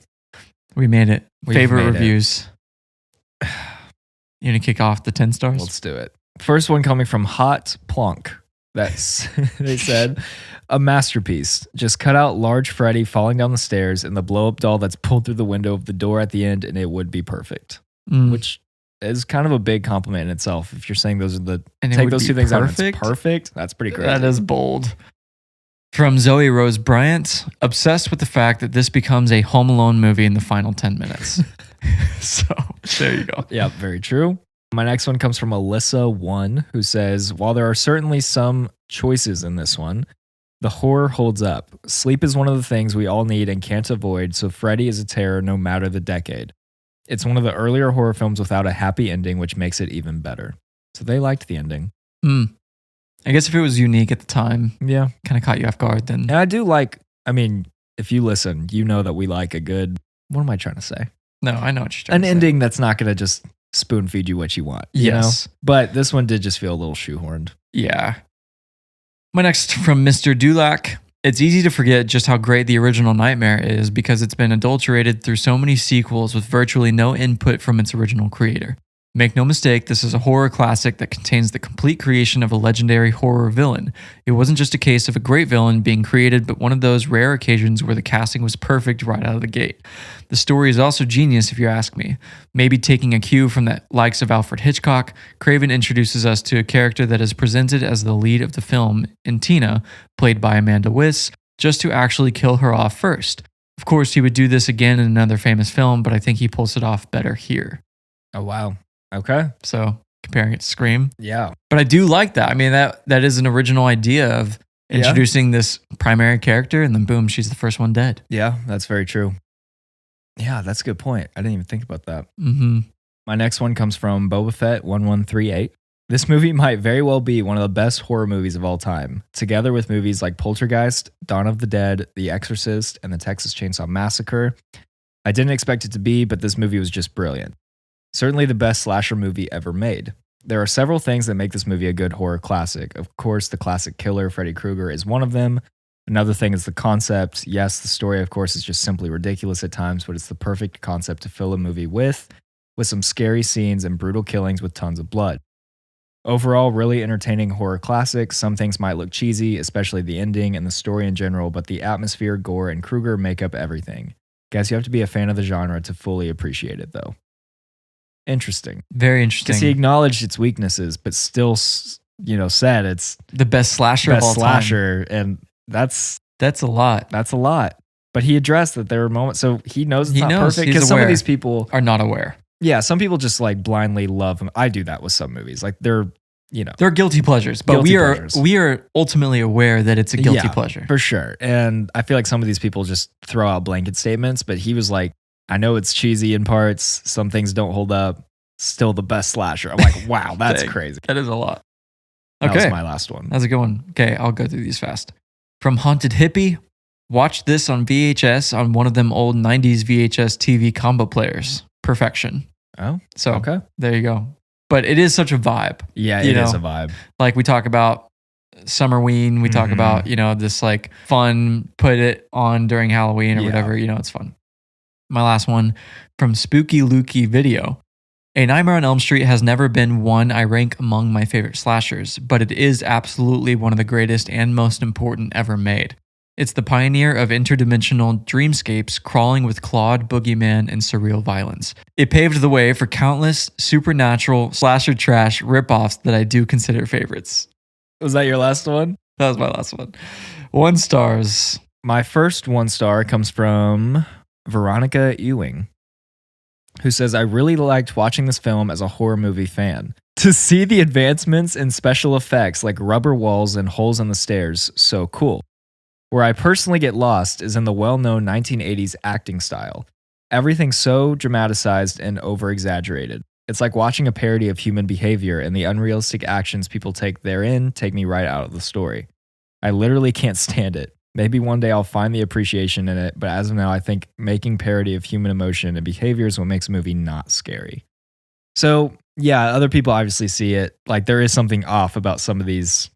We made it. We've Favorite made it. reviews. You gonna kick off the 10 stars? Let's do it. First one coming from Hot Plonk. That's they said a masterpiece. Just cut out large Freddy falling down the stairs and the blow up doll that's pulled through the window of the door at the end, and it would be perfect. Which is kind of a big compliment in itself. If you're saying those are the And it take would those be two things out, and it's perfect? perfect. That's pretty great. That is bold. From Zoe Rose Bryant, obsessed with the fact that this becomes a Home Alone movie in the final 10 minutes. So there you go. Yeah, very true. My next one comes from Alyssa1, who says, while there are certainly some choices in this one, the horror holds up. Sleep is one of the things we all need and can't avoid, so Freddy is a terror no matter the decade. It's one of the earlier horror films without a happy ending, which makes it even better. So they liked the ending. I guess if it was unique at the time, Yeah. kind of caught you off guard, then And I do like, I mean, if you listen, you know that we like a good, what am I trying to say? no, I know what you're trying An to say. ending that's not going to just spoon feed you what you want. You Yes. know? But this one did just feel a little shoehorned. Yeah. My next from Mr. Dulac. It's easy to forget just how great the original Nightmare is because it's been adulterated through so many sequels with virtually no input from its original creator. Make no mistake, this is a horror classic that contains the complete creation of a legendary horror villain. It wasn't just a case of a great villain being created, but one of those rare occasions where the casting was perfect right out of the gate. The story is also genius if you ask me. Maybe taking a cue from the likes of Alfred Hitchcock, Craven introduces us to a character that is presented as the lead of the film in Tina, played by Amanda Wyss, just to actually kill her off first. Of course, he would do this again in another famous film, but I think he pulls it off better here. Oh, wow. Okay. So comparing it to Scream. Yeah. But I do like that. I mean, that is an original idea of introducing this primary character, and then boom, she's the first one dead. Yeah, that's very true. Yeah, that's a good point. I didn't even think about that. Mm-hmm. My next one comes from Boba Fett 1138. This movie might very well be one of the best horror movies of all time, together with movies like Poltergeist, Dawn of the Dead, The Exorcist, and The Texas Chainsaw Massacre. I didn't expect it to be, but this movie was just brilliant. Certainly the best slasher movie ever made. There are several things that make this movie a good horror classic. Of course, the classic killer, Freddy Krueger, is one of them. Another thing is the concept. Yes, the story, of course, is just simply ridiculous at times, but it's the perfect concept to fill a movie with some scary scenes and brutal killings with tons of blood. Overall, really entertaining horror classic. Some things might look cheesy, especially the ending and the story in general, but the atmosphere, gore, and Krueger make up everything. Guess you have to be a fan of the genre to fully appreciate it, though. Interesting. Very interesting. Because he acknowledged its weaknesses, but still, said it's The best slasher of all best slasher, and that's time. That's a lot. a lot. But he addressed that there were moments, so he knows it's He not knows. perfect. He's Because some of aware. these people, Are not aware. yeah, some people just like blindly love them. I do that with some movies, like they're, They're guilty pleasures, but Guilty pleasures. we are ultimately aware that it's a guilty Yeah, pleasure. for sure. And I feel like some of these people just throw out blanket statements, but he was like, I know it's cheesy in parts, some things don't hold up. Still the best slasher. I'm like, wow, that's Dang. crazy. That is a lot. That Okay. was my last one. That's a good one. Okay, I'll go through these fast. From Haunted Hippie, watch this on VHS on one of them old 90s VHS TV combo players. Perfection. Oh, So okay. there you go. But it is such a vibe. Yeah, You it is know, a vibe. Like we talk about Summerween, we talk Mhm. about, this like fun, put it on during Halloween or Yeah. whatever, it's fun. My last one from Spooky Lukey Video. A Nightmare on Elm Street has never been one I rank among my favorite slashers, but it is absolutely one of the greatest and most important ever made. It's the pioneer of interdimensional dreamscapes crawling with clawed boogeyman and surreal violence. It paved the way for countless supernatural slasher trash ripoffs that I do consider favorites. Was that your last one? That was my last one. 1 stars. My first 1 star comes from Veronica Ewing, who says, I really liked watching this film as a horror movie fan. To see the advancements in special effects like rubber walls and holes in the stairs, so cool. Where I personally get lost is in the well-known 1980s acting style. Everything's so dramatized and over-exaggerated. It's like watching a parody of human behavior, and the unrealistic actions people take therein take me right out of the story. I literally can't stand it. Maybe one day I'll find the appreciation in it, but as of now, I think making parody of human emotion and behavior is what makes a movie not scary. So, yeah, other people obviously see it. Like, there is something off about some of these.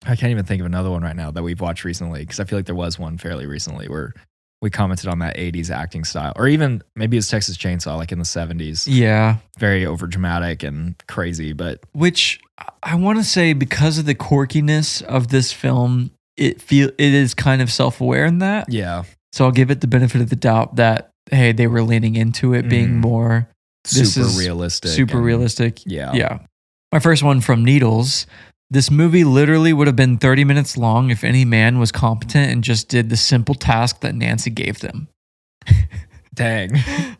I can't even think of another one right now that we've watched recently, because I feel like there was one fairly recently where we commented on that 80s acting style. Or even maybe it's Texas Chainsaw, like in the 70s. Yeah. Very overdramatic and crazy, but Which I want to say because of the quirkiness of this film, it is kind of self-aware in that. Yeah. So I'll give it the benefit of the doubt that, hey, they were leaning into it being more Super realistic. Super realistic. Yeah. Yeah. My first one from Needles. This movie literally would have been 30 minutes long if any man was competent and just did the simple task that Nancy gave them. Dang.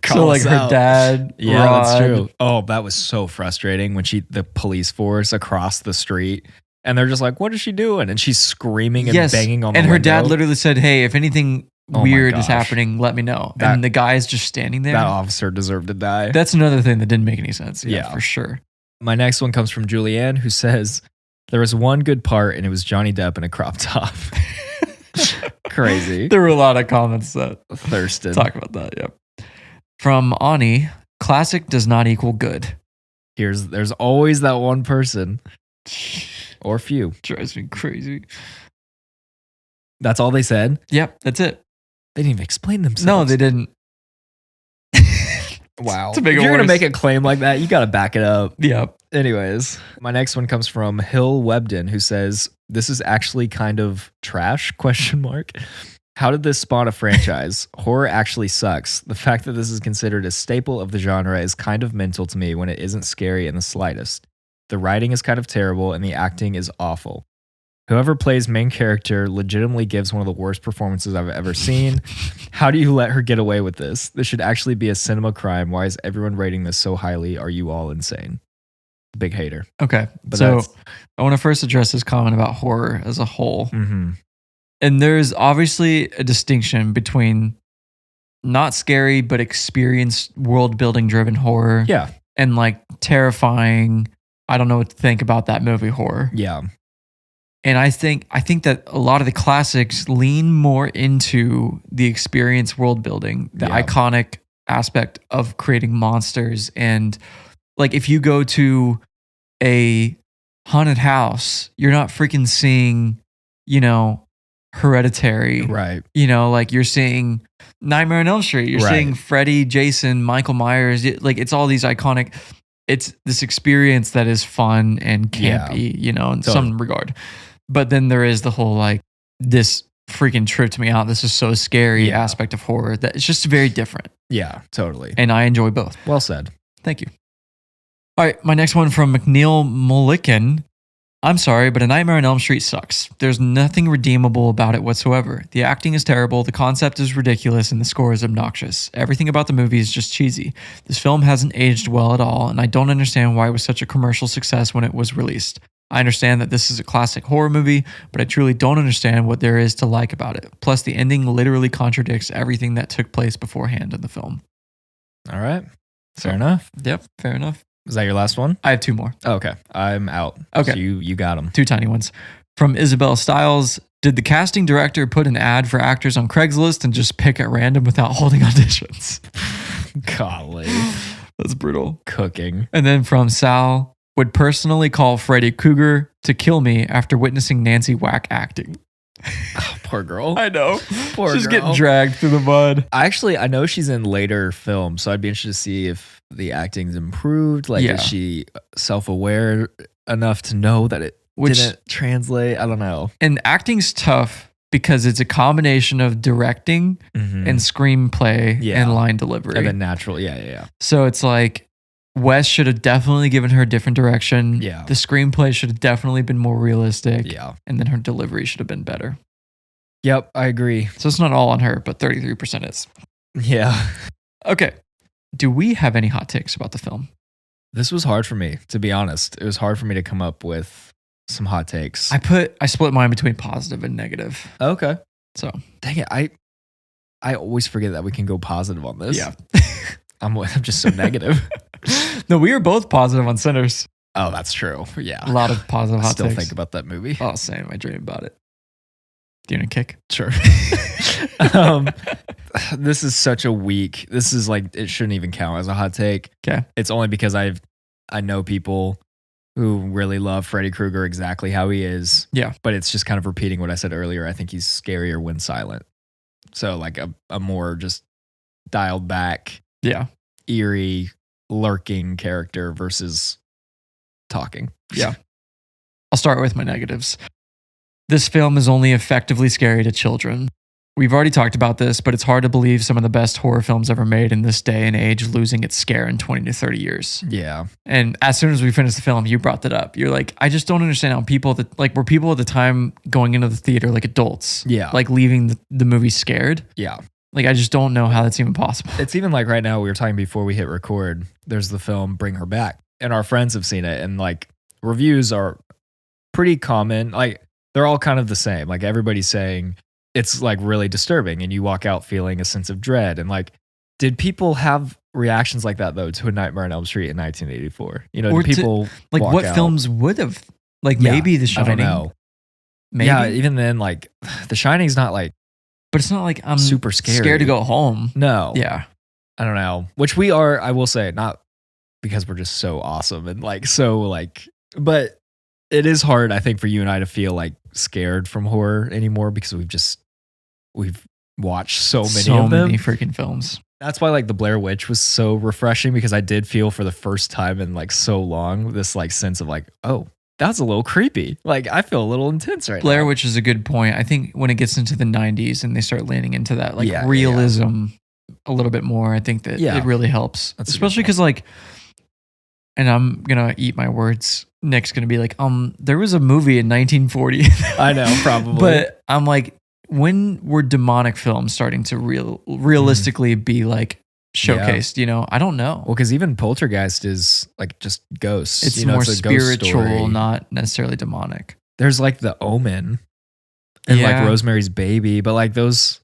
So like her dad. Yeah, Rod, that's true. Oh, that was so frustrating when the police force across the street and they're just like, what is she doing? And she's screaming and banging on the window. And her dad literally said, hey, if anything weird is happening, let me know. And the guy's just standing there. That officer deserved to die. That's another thing that didn't make any sense. Yeah, for sure. My next one comes from Julianne, who says, there was one good part and it was Johnny Depp in a crop top. Crazy. There were a lot of comments that thirsted. Talk about that, yep. From Ani, classic does not equal good. There's always that one person. Or few. Drives me crazy. That's all they said? Yep, that's it. They didn't even explain themselves. No, they didn't. Wow. If you're going to make a claim like that, you got to back it up. Yep. Anyways, my next one comes from Hill Webden, who says, this is actually kind of trash, ? How did this spawn a franchise? Horror actually sucks. The fact that this is considered a staple of the genre is kind of mental to me when it isn't scary in the slightest. The writing is kind of terrible and the acting is awful. Whoever plays main character legitimately gives one of the worst performances I've ever seen. How do you let her get away with this? This should actually be a cinema crime. Why is everyone rating this so highly? Are you all insane? Big hater. Okay. But so I want to first address this comment about horror as a whole. Mm-hmm. And there's obviously a distinction between not scary, but experienced world building driven horror. Yeah. And like terrifying, I don't know what to think about that movie horror. Yeah. And I think that a lot of the classics lean more into the experience world building, the iconic aspect of creating monsters. And like if you go to a haunted house, you're not freaking seeing, Hereditary. Right. Like you're seeing Nightmare on Elm Street. You're seeing Freddy, Jason, Michael Myers. It's all these iconic. It's this experience that is fun and campy, in some regard. But then there is the whole like this freaking tripped me out. This is so scary aspect of horror that it's just very different. Yeah, totally. And I enjoy both. Well said. Thank you. All right, my next one from McNeil Mulliken. I'm sorry, but A Nightmare on Elm Street sucks. There's nothing redeemable about it whatsoever. The acting is terrible, the concept is ridiculous, and the score is obnoxious. Everything about the movie is just cheesy. This film hasn't aged well at all, and I don't understand why it was such a commercial success when it was released. I understand that this is a classic horror movie, but I truly don't understand what there is to like about it. Plus, the ending literally contradicts everything that took place beforehand in the film. All right. Fair enough. Yep, fair enough. Is that your last one? I have two more. Oh, okay. I'm out. Okay. So you got them. Two tiny ones. From Isabel Stiles. Did the casting director put an ad for actors on Craigslist and just pick at random without holding auditions? Golly. That's brutal. Cooking. And then from Sal. Would personally call Freddy Krueger to kill me after witnessing Nancy Whack acting. Oh, poor girl. I know. Poor She's girl. getting dragged through the mud. I know she's in later films, so I'd be interested to see if the acting's improved. Like, is she self-aware enough to know that it didn't translate? I don't know. And acting's tough because it's a combination of directing and screenplay and line delivery. And then natural. Yeah. So it's like, Wes should have definitely given her a different direction. Yeah. The screenplay should have definitely been more realistic. Yeah. And then her delivery should have been better. Yep, I agree. So it's not all on her, but 33% is. Yeah. Okay. Do we have any hot takes about the film? This was hard for me, to be honest. It was hard for me to come up with some hot takes. I split mine between positive and negative. Okay. So dang it. I always forget that we can go positive on this. Yeah. I'm just so negative. No, we were both positive on Sinners. Oh, that's true. Yeah. A lot of positive hot takes. takes. Still think about that movie. Oh, same. I dream about it. Do you want a kick? Sure. This is such a weak. This is like, it shouldn't even count as a hot take. Okay. It's only because I know people who really love Freddy Krueger exactly how he is. Yeah. But it's just kind of repeating what I said earlier. I think he's scarier when silent. So like a more just dialed back, eerie, lurking character versus talking. Yeah. I'll start with my negatives. This film is only effectively scary to children. We've already talked about this, but it's hard to believe some of the best horror films ever made in this day and age losing its scare in 20 to 30 years. Yeah. And as soon as we finished the film, you brought that up. You're like, I just don't understand how people that were people at the time going into the theater like adults. Yeah. Like leaving the movie scared. Yeah. Like, I just don't know how that's even possible. It's even like right now, we were talking before we hit record, there's the film Bring Her Back. And our friends have seen it. And like reviews are pretty common. Like they're all kind of the same. Like everybody's saying it's like really disturbing and you walk out feeling a sense of dread. And like, did people have reactions like that though to A Nightmare on Elm Street in 1984? You know, Or did people like walk what out? films would have? Like Yeah, maybe The I Shining. don't know. Maybe. Yeah, even then, like The Shining's not like But it's not like I'm super scary. scared to go home. No. Yeah. I don't know. Which we are, I will say, not because we're just so awesome and like so like, but it is hard, I think, for you and I to feel like scared from horror anymore because we've watched so many of them. Many freaking films. That's why like the Blair Witch was so refreshing because I did feel for the first time in like so long this like sense of like, oh, that's a little creepy. Like I feel a little intense right Blair now. Witch is a good point. I think when it gets into the 90s and they start leaning into that like Yeah, realism a little bit more, I think that it really helps. That's a good Especially because like, and I'm gonna eat my words. Nick's gonna be like, there was a movie in 1940. I know, probably. But I'm like, when were demonic films starting to realistically be like showcased? You know, I don't know. Well, because even Poltergeist is like just ghosts. It's you know, more it's a ghost spiritual, story. not necessarily demonic. There's like The Omen and Yeah. like Rosemary's Baby, but like those,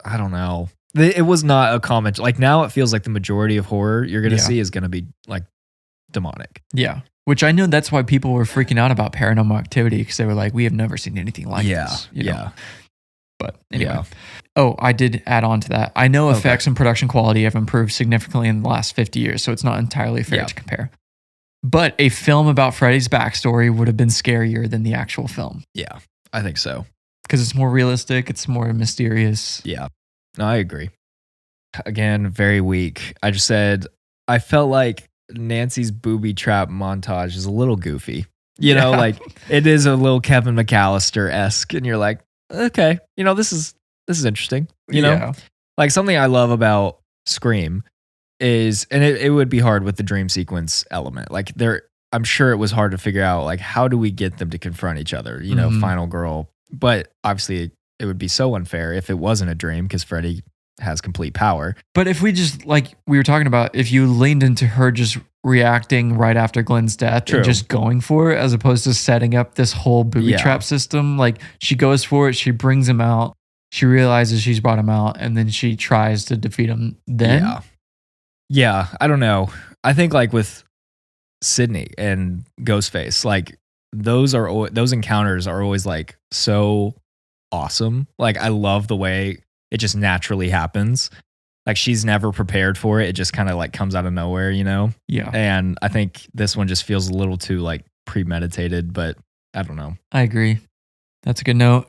I don't know. It was not a common. Like now, it feels like the majority of horror you're gonna see is gonna be like demonic. Yeah. Which I know that's why people were freaking out about Paranormal Activity because they were like, we have never seen anything like this. You know? But anyway. Yeah. Oh, I did add on to that. I know effects and production quality have improved significantly in the last 50 years, so it's not entirely fair to compare. But a film about Freddy's backstory would have been scarier than the actual film. Yeah, I think so. Because it's more realistic, it's more mysterious. Yeah. No, I agree. Again, very weak. I just said, I felt like Nancy's booby trap montage is a little goofy. You know, like it is a little Kevin McAllister-esque, and you're like, okay, you know, this is interesting. You know, like something I love about Scream is, and it would be hard with the dream sequence element. Like I'm sure it was hard to figure out like how do we get them to confront each other? You know, final girl. But obviously, it would be so unfair if it wasn't a dream because Freddy has complete power. But if we just, like we were talking about, if you leaned into her just reacting right after Glenn's death and just going for it, as opposed to setting up this whole booby trap system, like she goes for it, she brings him out, she realizes she's brought him out, and then she tries to defeat him then. Yeah, I don't know. I think like with Sydney and Ghostface, like those encounters are always like so awesome. Like I love the way it just naturally happens. Like she's never prepared for it. It just kind of like comes out of nowhere, you know? Yeah. And I think this one just feels a little too like premeditated, but I don't know. I agree. That's a good note.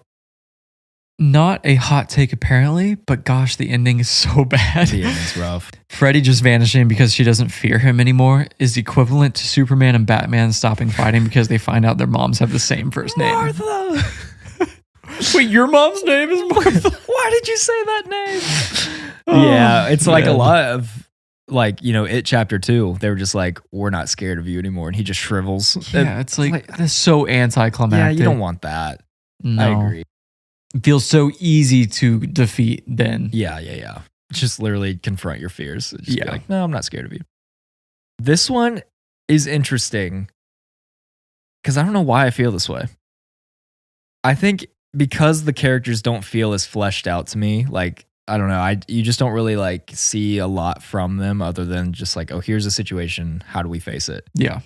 Not a hot take apparently, but gosh, the ending is so bad. The ending's rough. Freddy just vanishing because she doesn't fear him anymore is equivalent to Superman and Batman stopping fighting because they find out their moms have the same first name. Martha! Wait, your mom's name is Martha? Why did you say that name? Yeah, it's like a lot of like, you know, It Chapter 2. They were just like, we're not scared of you anymore. And he just shrivels. Yeah, it's like that's so anticlimactic. Yeah, you don't want that. No. I agree. It feels so easy to defeat then. Yeah. Just literally confront your fears. Just be Yeah. like, no, I'm not scared of you. This one is interesting because I don't know why I feel this way. I think because the characters don't feel as fleshed out to me, like, I don't know, you just don't really like see a lot from them other than just like, oh, here's a situation. How do we face it? Yeah.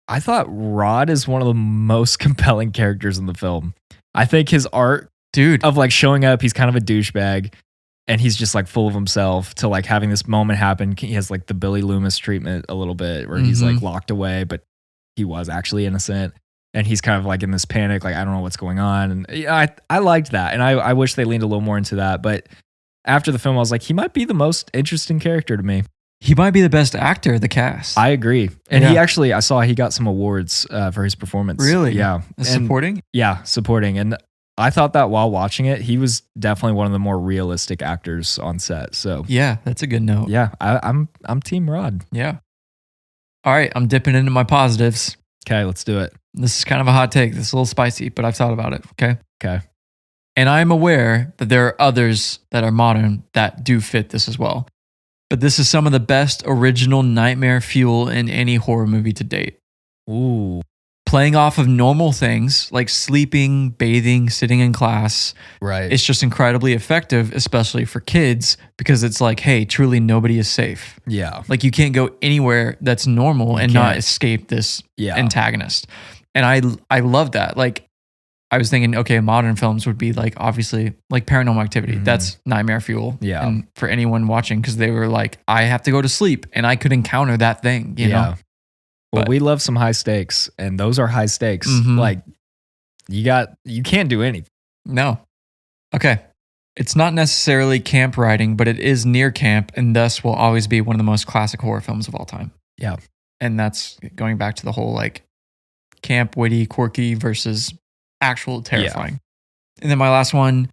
I thought Rod is one of the most compelling characters in the film. I think his art, dude, of like showing up, he's kind of a douchebag and he's just like full of himself, to like having this moment happen. He has like the Billy Loomis treatment a little bit where he's like locked away, but he was actually innocent. And he's kind of like in this panic, like, I don't know what's going on. And I liked that. And I wish they leaned a little more into that. But after the film, I was like, he might be the most interesting character to me. He might be the best actor of the cast. I agree. And Yeah. he actually, I saw he got some awards for his performance. Really? Yeah. Supporting? Yeah, supporting. And I thought that while watching it, he was definitely one of the more realistic actors on set. So Yeah, that's a good note. yeah, I'm Team Rod. Yeah. All right, I'm dipping into my positives. Okay, let's do it. This is kind of a hot take. This is a little spicy, but I've thought about it. Okay. Okay. And I'm aware that there are others that are modern that do fit this as well. But this is some of the best original nightmare fuel in any horror movie to date. Ooh. Playing off of normal things like sleeping, bathing, sitting in class. Right. It's just incredibly effective, especially for kids, because it's like, hey, truly nobody is safe. Yeah. Like you can't go anywhere that's normal and not escape this antagonist. And I love that. Like I was thinking, okay, modern films would be like obviously like Paranormal Activity. That's nightmare fuel. Yeah. And for anyone watching, because they were like, I have to go to sleep and I could encounter that thing, you know? Well, But- we love some high stakes, and those are high stakes. Like you can't do anything. No. Okay. It's not necessarily camp writing, but it is near camp and thus will always be one of the most classic horror films of all time. Yeah. And that's going back to the whole like camp, witty, quirky versus actual terrifying. And then my last one,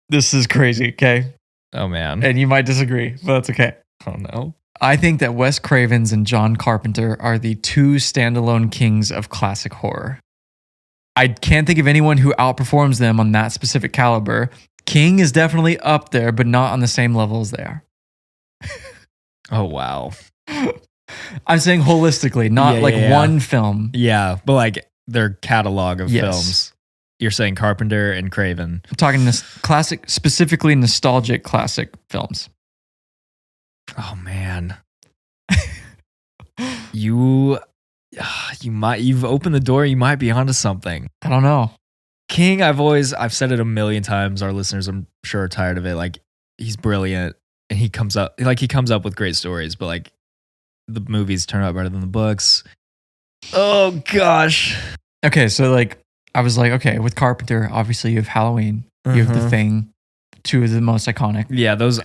this is crazy, okay? Oh man. And you might disagree, but that's okay. Oh no. I think that Wes Craven's and John Carpenter are the two standalone kings of classic horror. I can't think of anyone who outperforms them on that specific caliber. King is definitely up there, but not on the same level as they are. Oh wow. I'm saying holistically, not one film. Yeah, but like their catalog of Yes. films. You're saying Carpenter and Craven. I'm talking classic, specifically nostalgic classic films. Oh man. You've opened the door, you might be onto something. I don't know. King, I've said it a million times. Our listeners, I'm sure, are tired of it. Like, he's brilliant and he comes up with great stories, but like the movies turn out better than the books. Oh gosh. Okay, so like I was like, okay, with Carpenter, obviously you have Halloween, you have The Thing, two of the most iconic. Yeah, those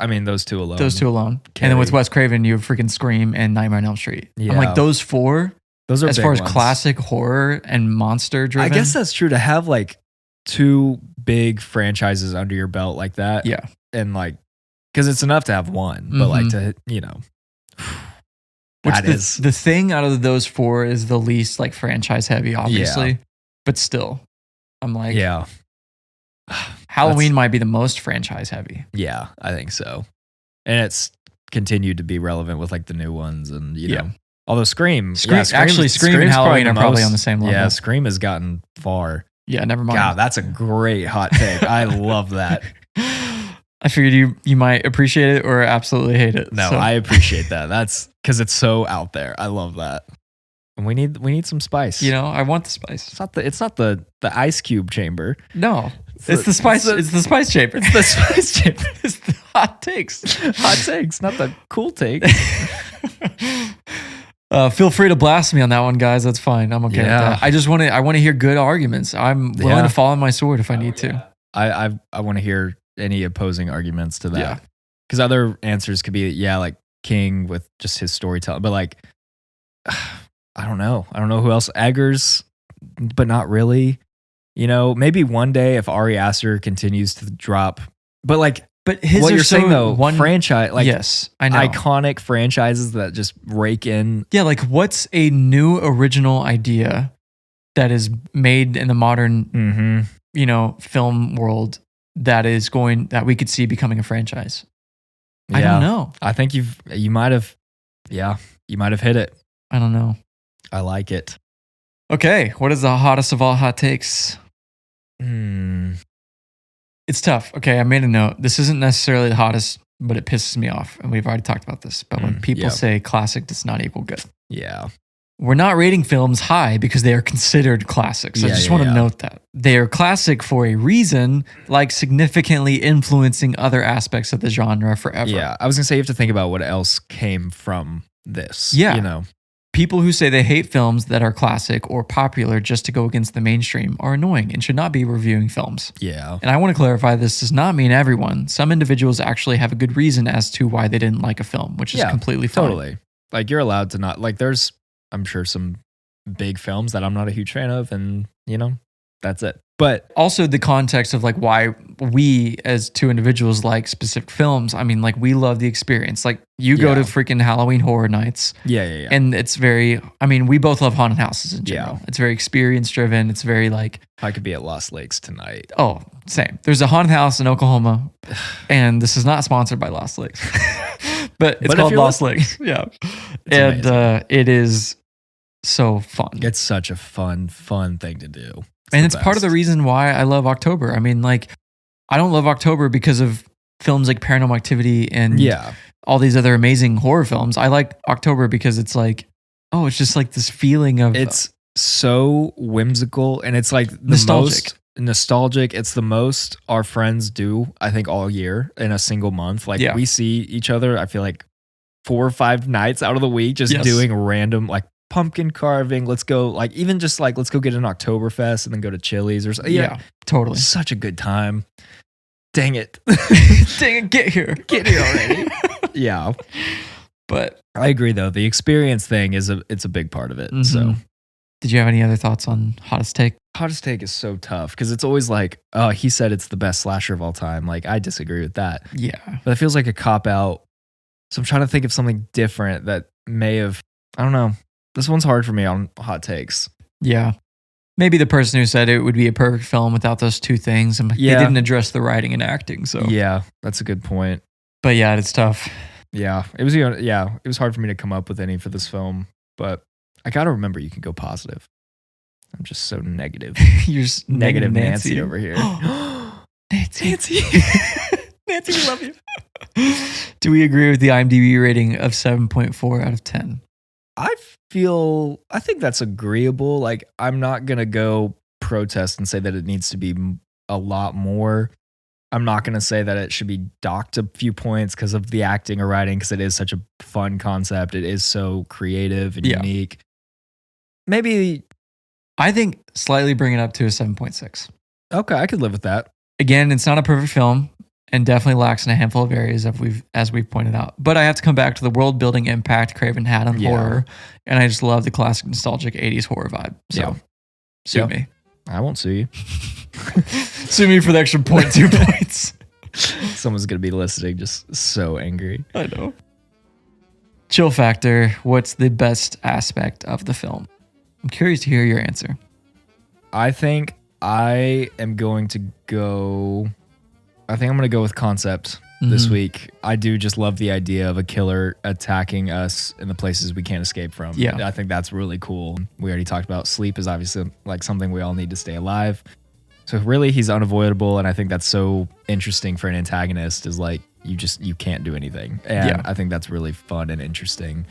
two alone. Those two alone. And then with Wes Craven, you have freaking Scream and Nightmare on Elm Street. Yeah. I'm like, those four, Those are as big far as ones. classic horror and monster driven. I guess that's true to have like two big franchises under your belt like that. Yeah. And like, because it's enough to have one, but like to, Which that is. the thing out of those four is the least like franchise heavy, obviously. Yeah. But still, I'm like, Yeah. Halloween might be the most franchise heavy. Yeah, I think so. And it's continued to be relevant with like the new ones and, Yeah. although Scream Scream and Scream's Halloween are probably most- on the same level. Yeah, Scream has gotten far. Yeah, never mind. God, that's a great hot take. I love that. I figured you might appreciate it or absolutely hate it. No, So, I appreciate that. That's because it's so out there. I love that. And we need some spice. I want the spice. It's not the ice cube chamber. No, it's the spice. It's the spice chamber. It's the spice chamber. It's the hot takes. Hot takes, not the cool take. Feel free to blast me on that one, guys. That's fine. I'm okay with Yeah. that. I want to hear good arguments. I'm willing Yeah. to fall on my sword if I need to. I want to hear any opposing arguments to that. Yeah. Because other answers could be, like King with just his storytelling. But like, I don't know. I don't know who else. Eggers, but not really. Maybe one day if Ari Aster continues to drop. But like, But his what are you're so saying though, one franchise, like yes, I know. iconic franchises that just rake in. Yeah, like what's a new original idea that is made in the modern, film world that we could see becoming a franchise? I Yeah. don't know. I think you might have hit it. I don't know. I like it. Okay, what is the hottest of all hot takes? It's tough. Okay, I made a note. This isn't necessarily the hottest, but it pisses me off. And we've already talked about this. But when people yeah. say classic does not equal good, Yeah. we're not rating films high because they are considered classics. I Yeah, just yeah, want to yeah. note that. They are classic for a reason, like significantly influencing other aspects of the genre forever. Yeah. I was going to say you have to think about what else came from this. Yeah. People who say they hate films that are classic or popular just to go against the mainstream are annoying and should not be reviewing films. Yeah. And I want to clarify, this does not mean everyone. Some individuals actually have a good reason as to why they didn't like a film, which is completely fine. Totally. Like, you're allowed to not, like, there's, I'm sure, some big films that I'm not a huge fan of, and, you know, that's it. But also the context of like why we as two individuals like specific films. I mean, like, we love the experience. Like, you go to freaking Halloween Horror Nights. Yeah. And it's very, I mean, we both love haunted houses in general. Yeah. It's very experience driven. It's very like, I could be at Lost Lakes tonight. oh, same. There's a haunted house in Oklahoma, and this is not sponsored by Lost Lakes, but it's called Lost Lakes. Yeah. And it is so fun. It's such a fun thing to do. And it's part of the reason why I love October. I mean, like, I don't love October because of films like Paranormal Activity and all these other amazing horror films. I like October because it's like, oh, it's just like this feeling of... It's so whimsical, and it's like the nostalgic. Most nostalgic. It's the most our friends do, I think, all year in a single month. Like, we see each other, I feel like 4 or 5 nights out of the week just doing random, like, pumpkin carving. Let's go, like, even just like, let's go get an Oktoberfest and then go to Chili's or something. Yeah, totally. Such a good time. Dang it. Dang it, get here already. Yeah. But I agree, though. The experience thing it's a big part of it. Mm-hmm. So, did you have any other thoughts on Hottest Take? Hottest Take is so tough because it's always like, oh, he said it's the best slasher of all time. Like, I disagree with that. Yeah. But it feels like a cop out. So I'm trying to think of something different that may have, I don't know. This one's hard for me on hot takes. Yeah. Maybe the person who said it would be a perfect film without those two things. And they didn't address the writing and acting. So yeah, that's a good point. But yeah, it's tough. Yeah. It was hard for me to come up with any for this film. But I got to remember you can go positive. I'm just so negative. You're just negative Nancy over here. Nancy, we love you. Do we agree with the IMDb rating of 7.4 out of 10? I think that's agreeable. Like, I'm not going to go protest and say that it needs to be a lot more. I'm not going to say that it should be docked a few points because of the acting or writing, because it is such a fun concept. It is so creative and unique. Maybe. I think slightly bring it up to a 7.6. Okay, I could live with that. Again, it's not a perfect film and definitely lacks in a handful of areas as we've pointed out. But I have to come back to the world building impact Craven had on horror. And I just love the classic nostalgic 80s horror vibe. So sue me. I won't sue you. Sue me for the extra 0.2 points. Someone's going to be listening just so angry. I know. Chill factor. What's the best aspect of the film? I'm curious to hear your answer. I think I am going to go... I think I'm going to go with concept this week. I do just love the idea of a killer attacking us in the places we can't escape from. Yeah. I think that's really cool. We already talked about sleep is obviously like something we all need to stay alive. So really he's unavoidable. And I think that's so interesting for an antagonist is like, you can't do anything. And I think that's really fun and interesting.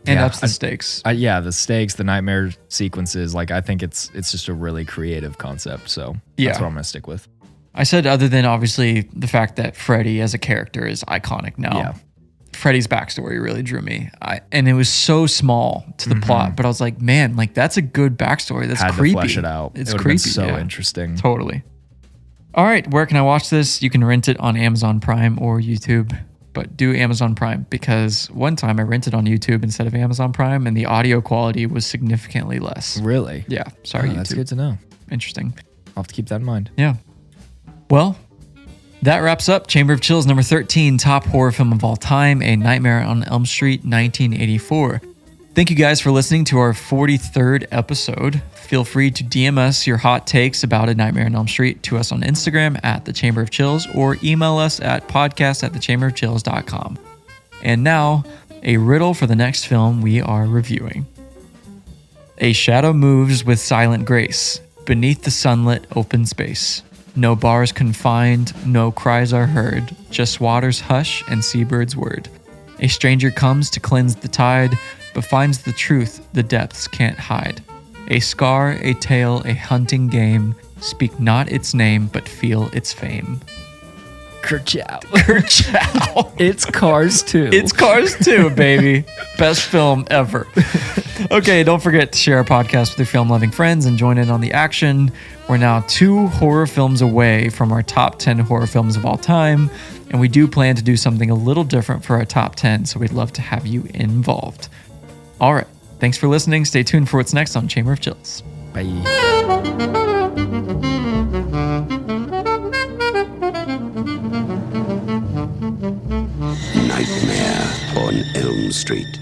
And ups the stakes. The stakes, the nightmare sequences. Like, I think it's just a really creative concept. So that's what I'm going to stick with. I said other than obviously the fact that Freddy as a character is iconic now. Yeah. Freddy's backstory really drew me. And it was so small to the plot, but I was like, man, like that's a good backstory. That's Had creepy. To flesh it out. It's it creepy. So interesting. Totally. All right, where can I watch this? You can rent it on Amazon Prime or YouTube, but do Amazon Prime because one time I rented on YouTube instead of Amazon Prime and the audio quality was significantly less. Really? Yeah. Sorry, YouTube. That's good to know. Interesting. I'll have to keep that in mind. Yeah. Well, that wraps up Chamber of Chills number 13, top horror film of all time, A Nightmare on Elm Street, 1984. Thank you guys for listening to our 43rd episode. Feel free to DM us your hot takes about A Nightmare on Elm Street to us on Instagram at The Chamber of Chills or email us at podcast@thechamberofchills.com. And now, a riddle for the next film we are reviewing. A shadow moves with silent grace beneath the sunlit open space. No bars confined, no cries are heard, just water's hush and seabird's word. A stranger comes to cleanse the tide, but finds the truth the depths can't hide. A scar, a tale, a hunting game, speak not its name, but feel its fame. Kerchow. Kerchow. It's Cars 2. It's Cars 2, baby. Best film ever. Okay, don't forget to share our podcast with your film-loving friends and join in on the action. We're now 2 horror films away from our top 10 horror films of all time, and we do plan to do something a little different for our top 10, so we'd love to have you involved. All right, thanks for listening. Stay tuned for what's next on Chamber of Chills. Bye. Nightmare on Elm Street.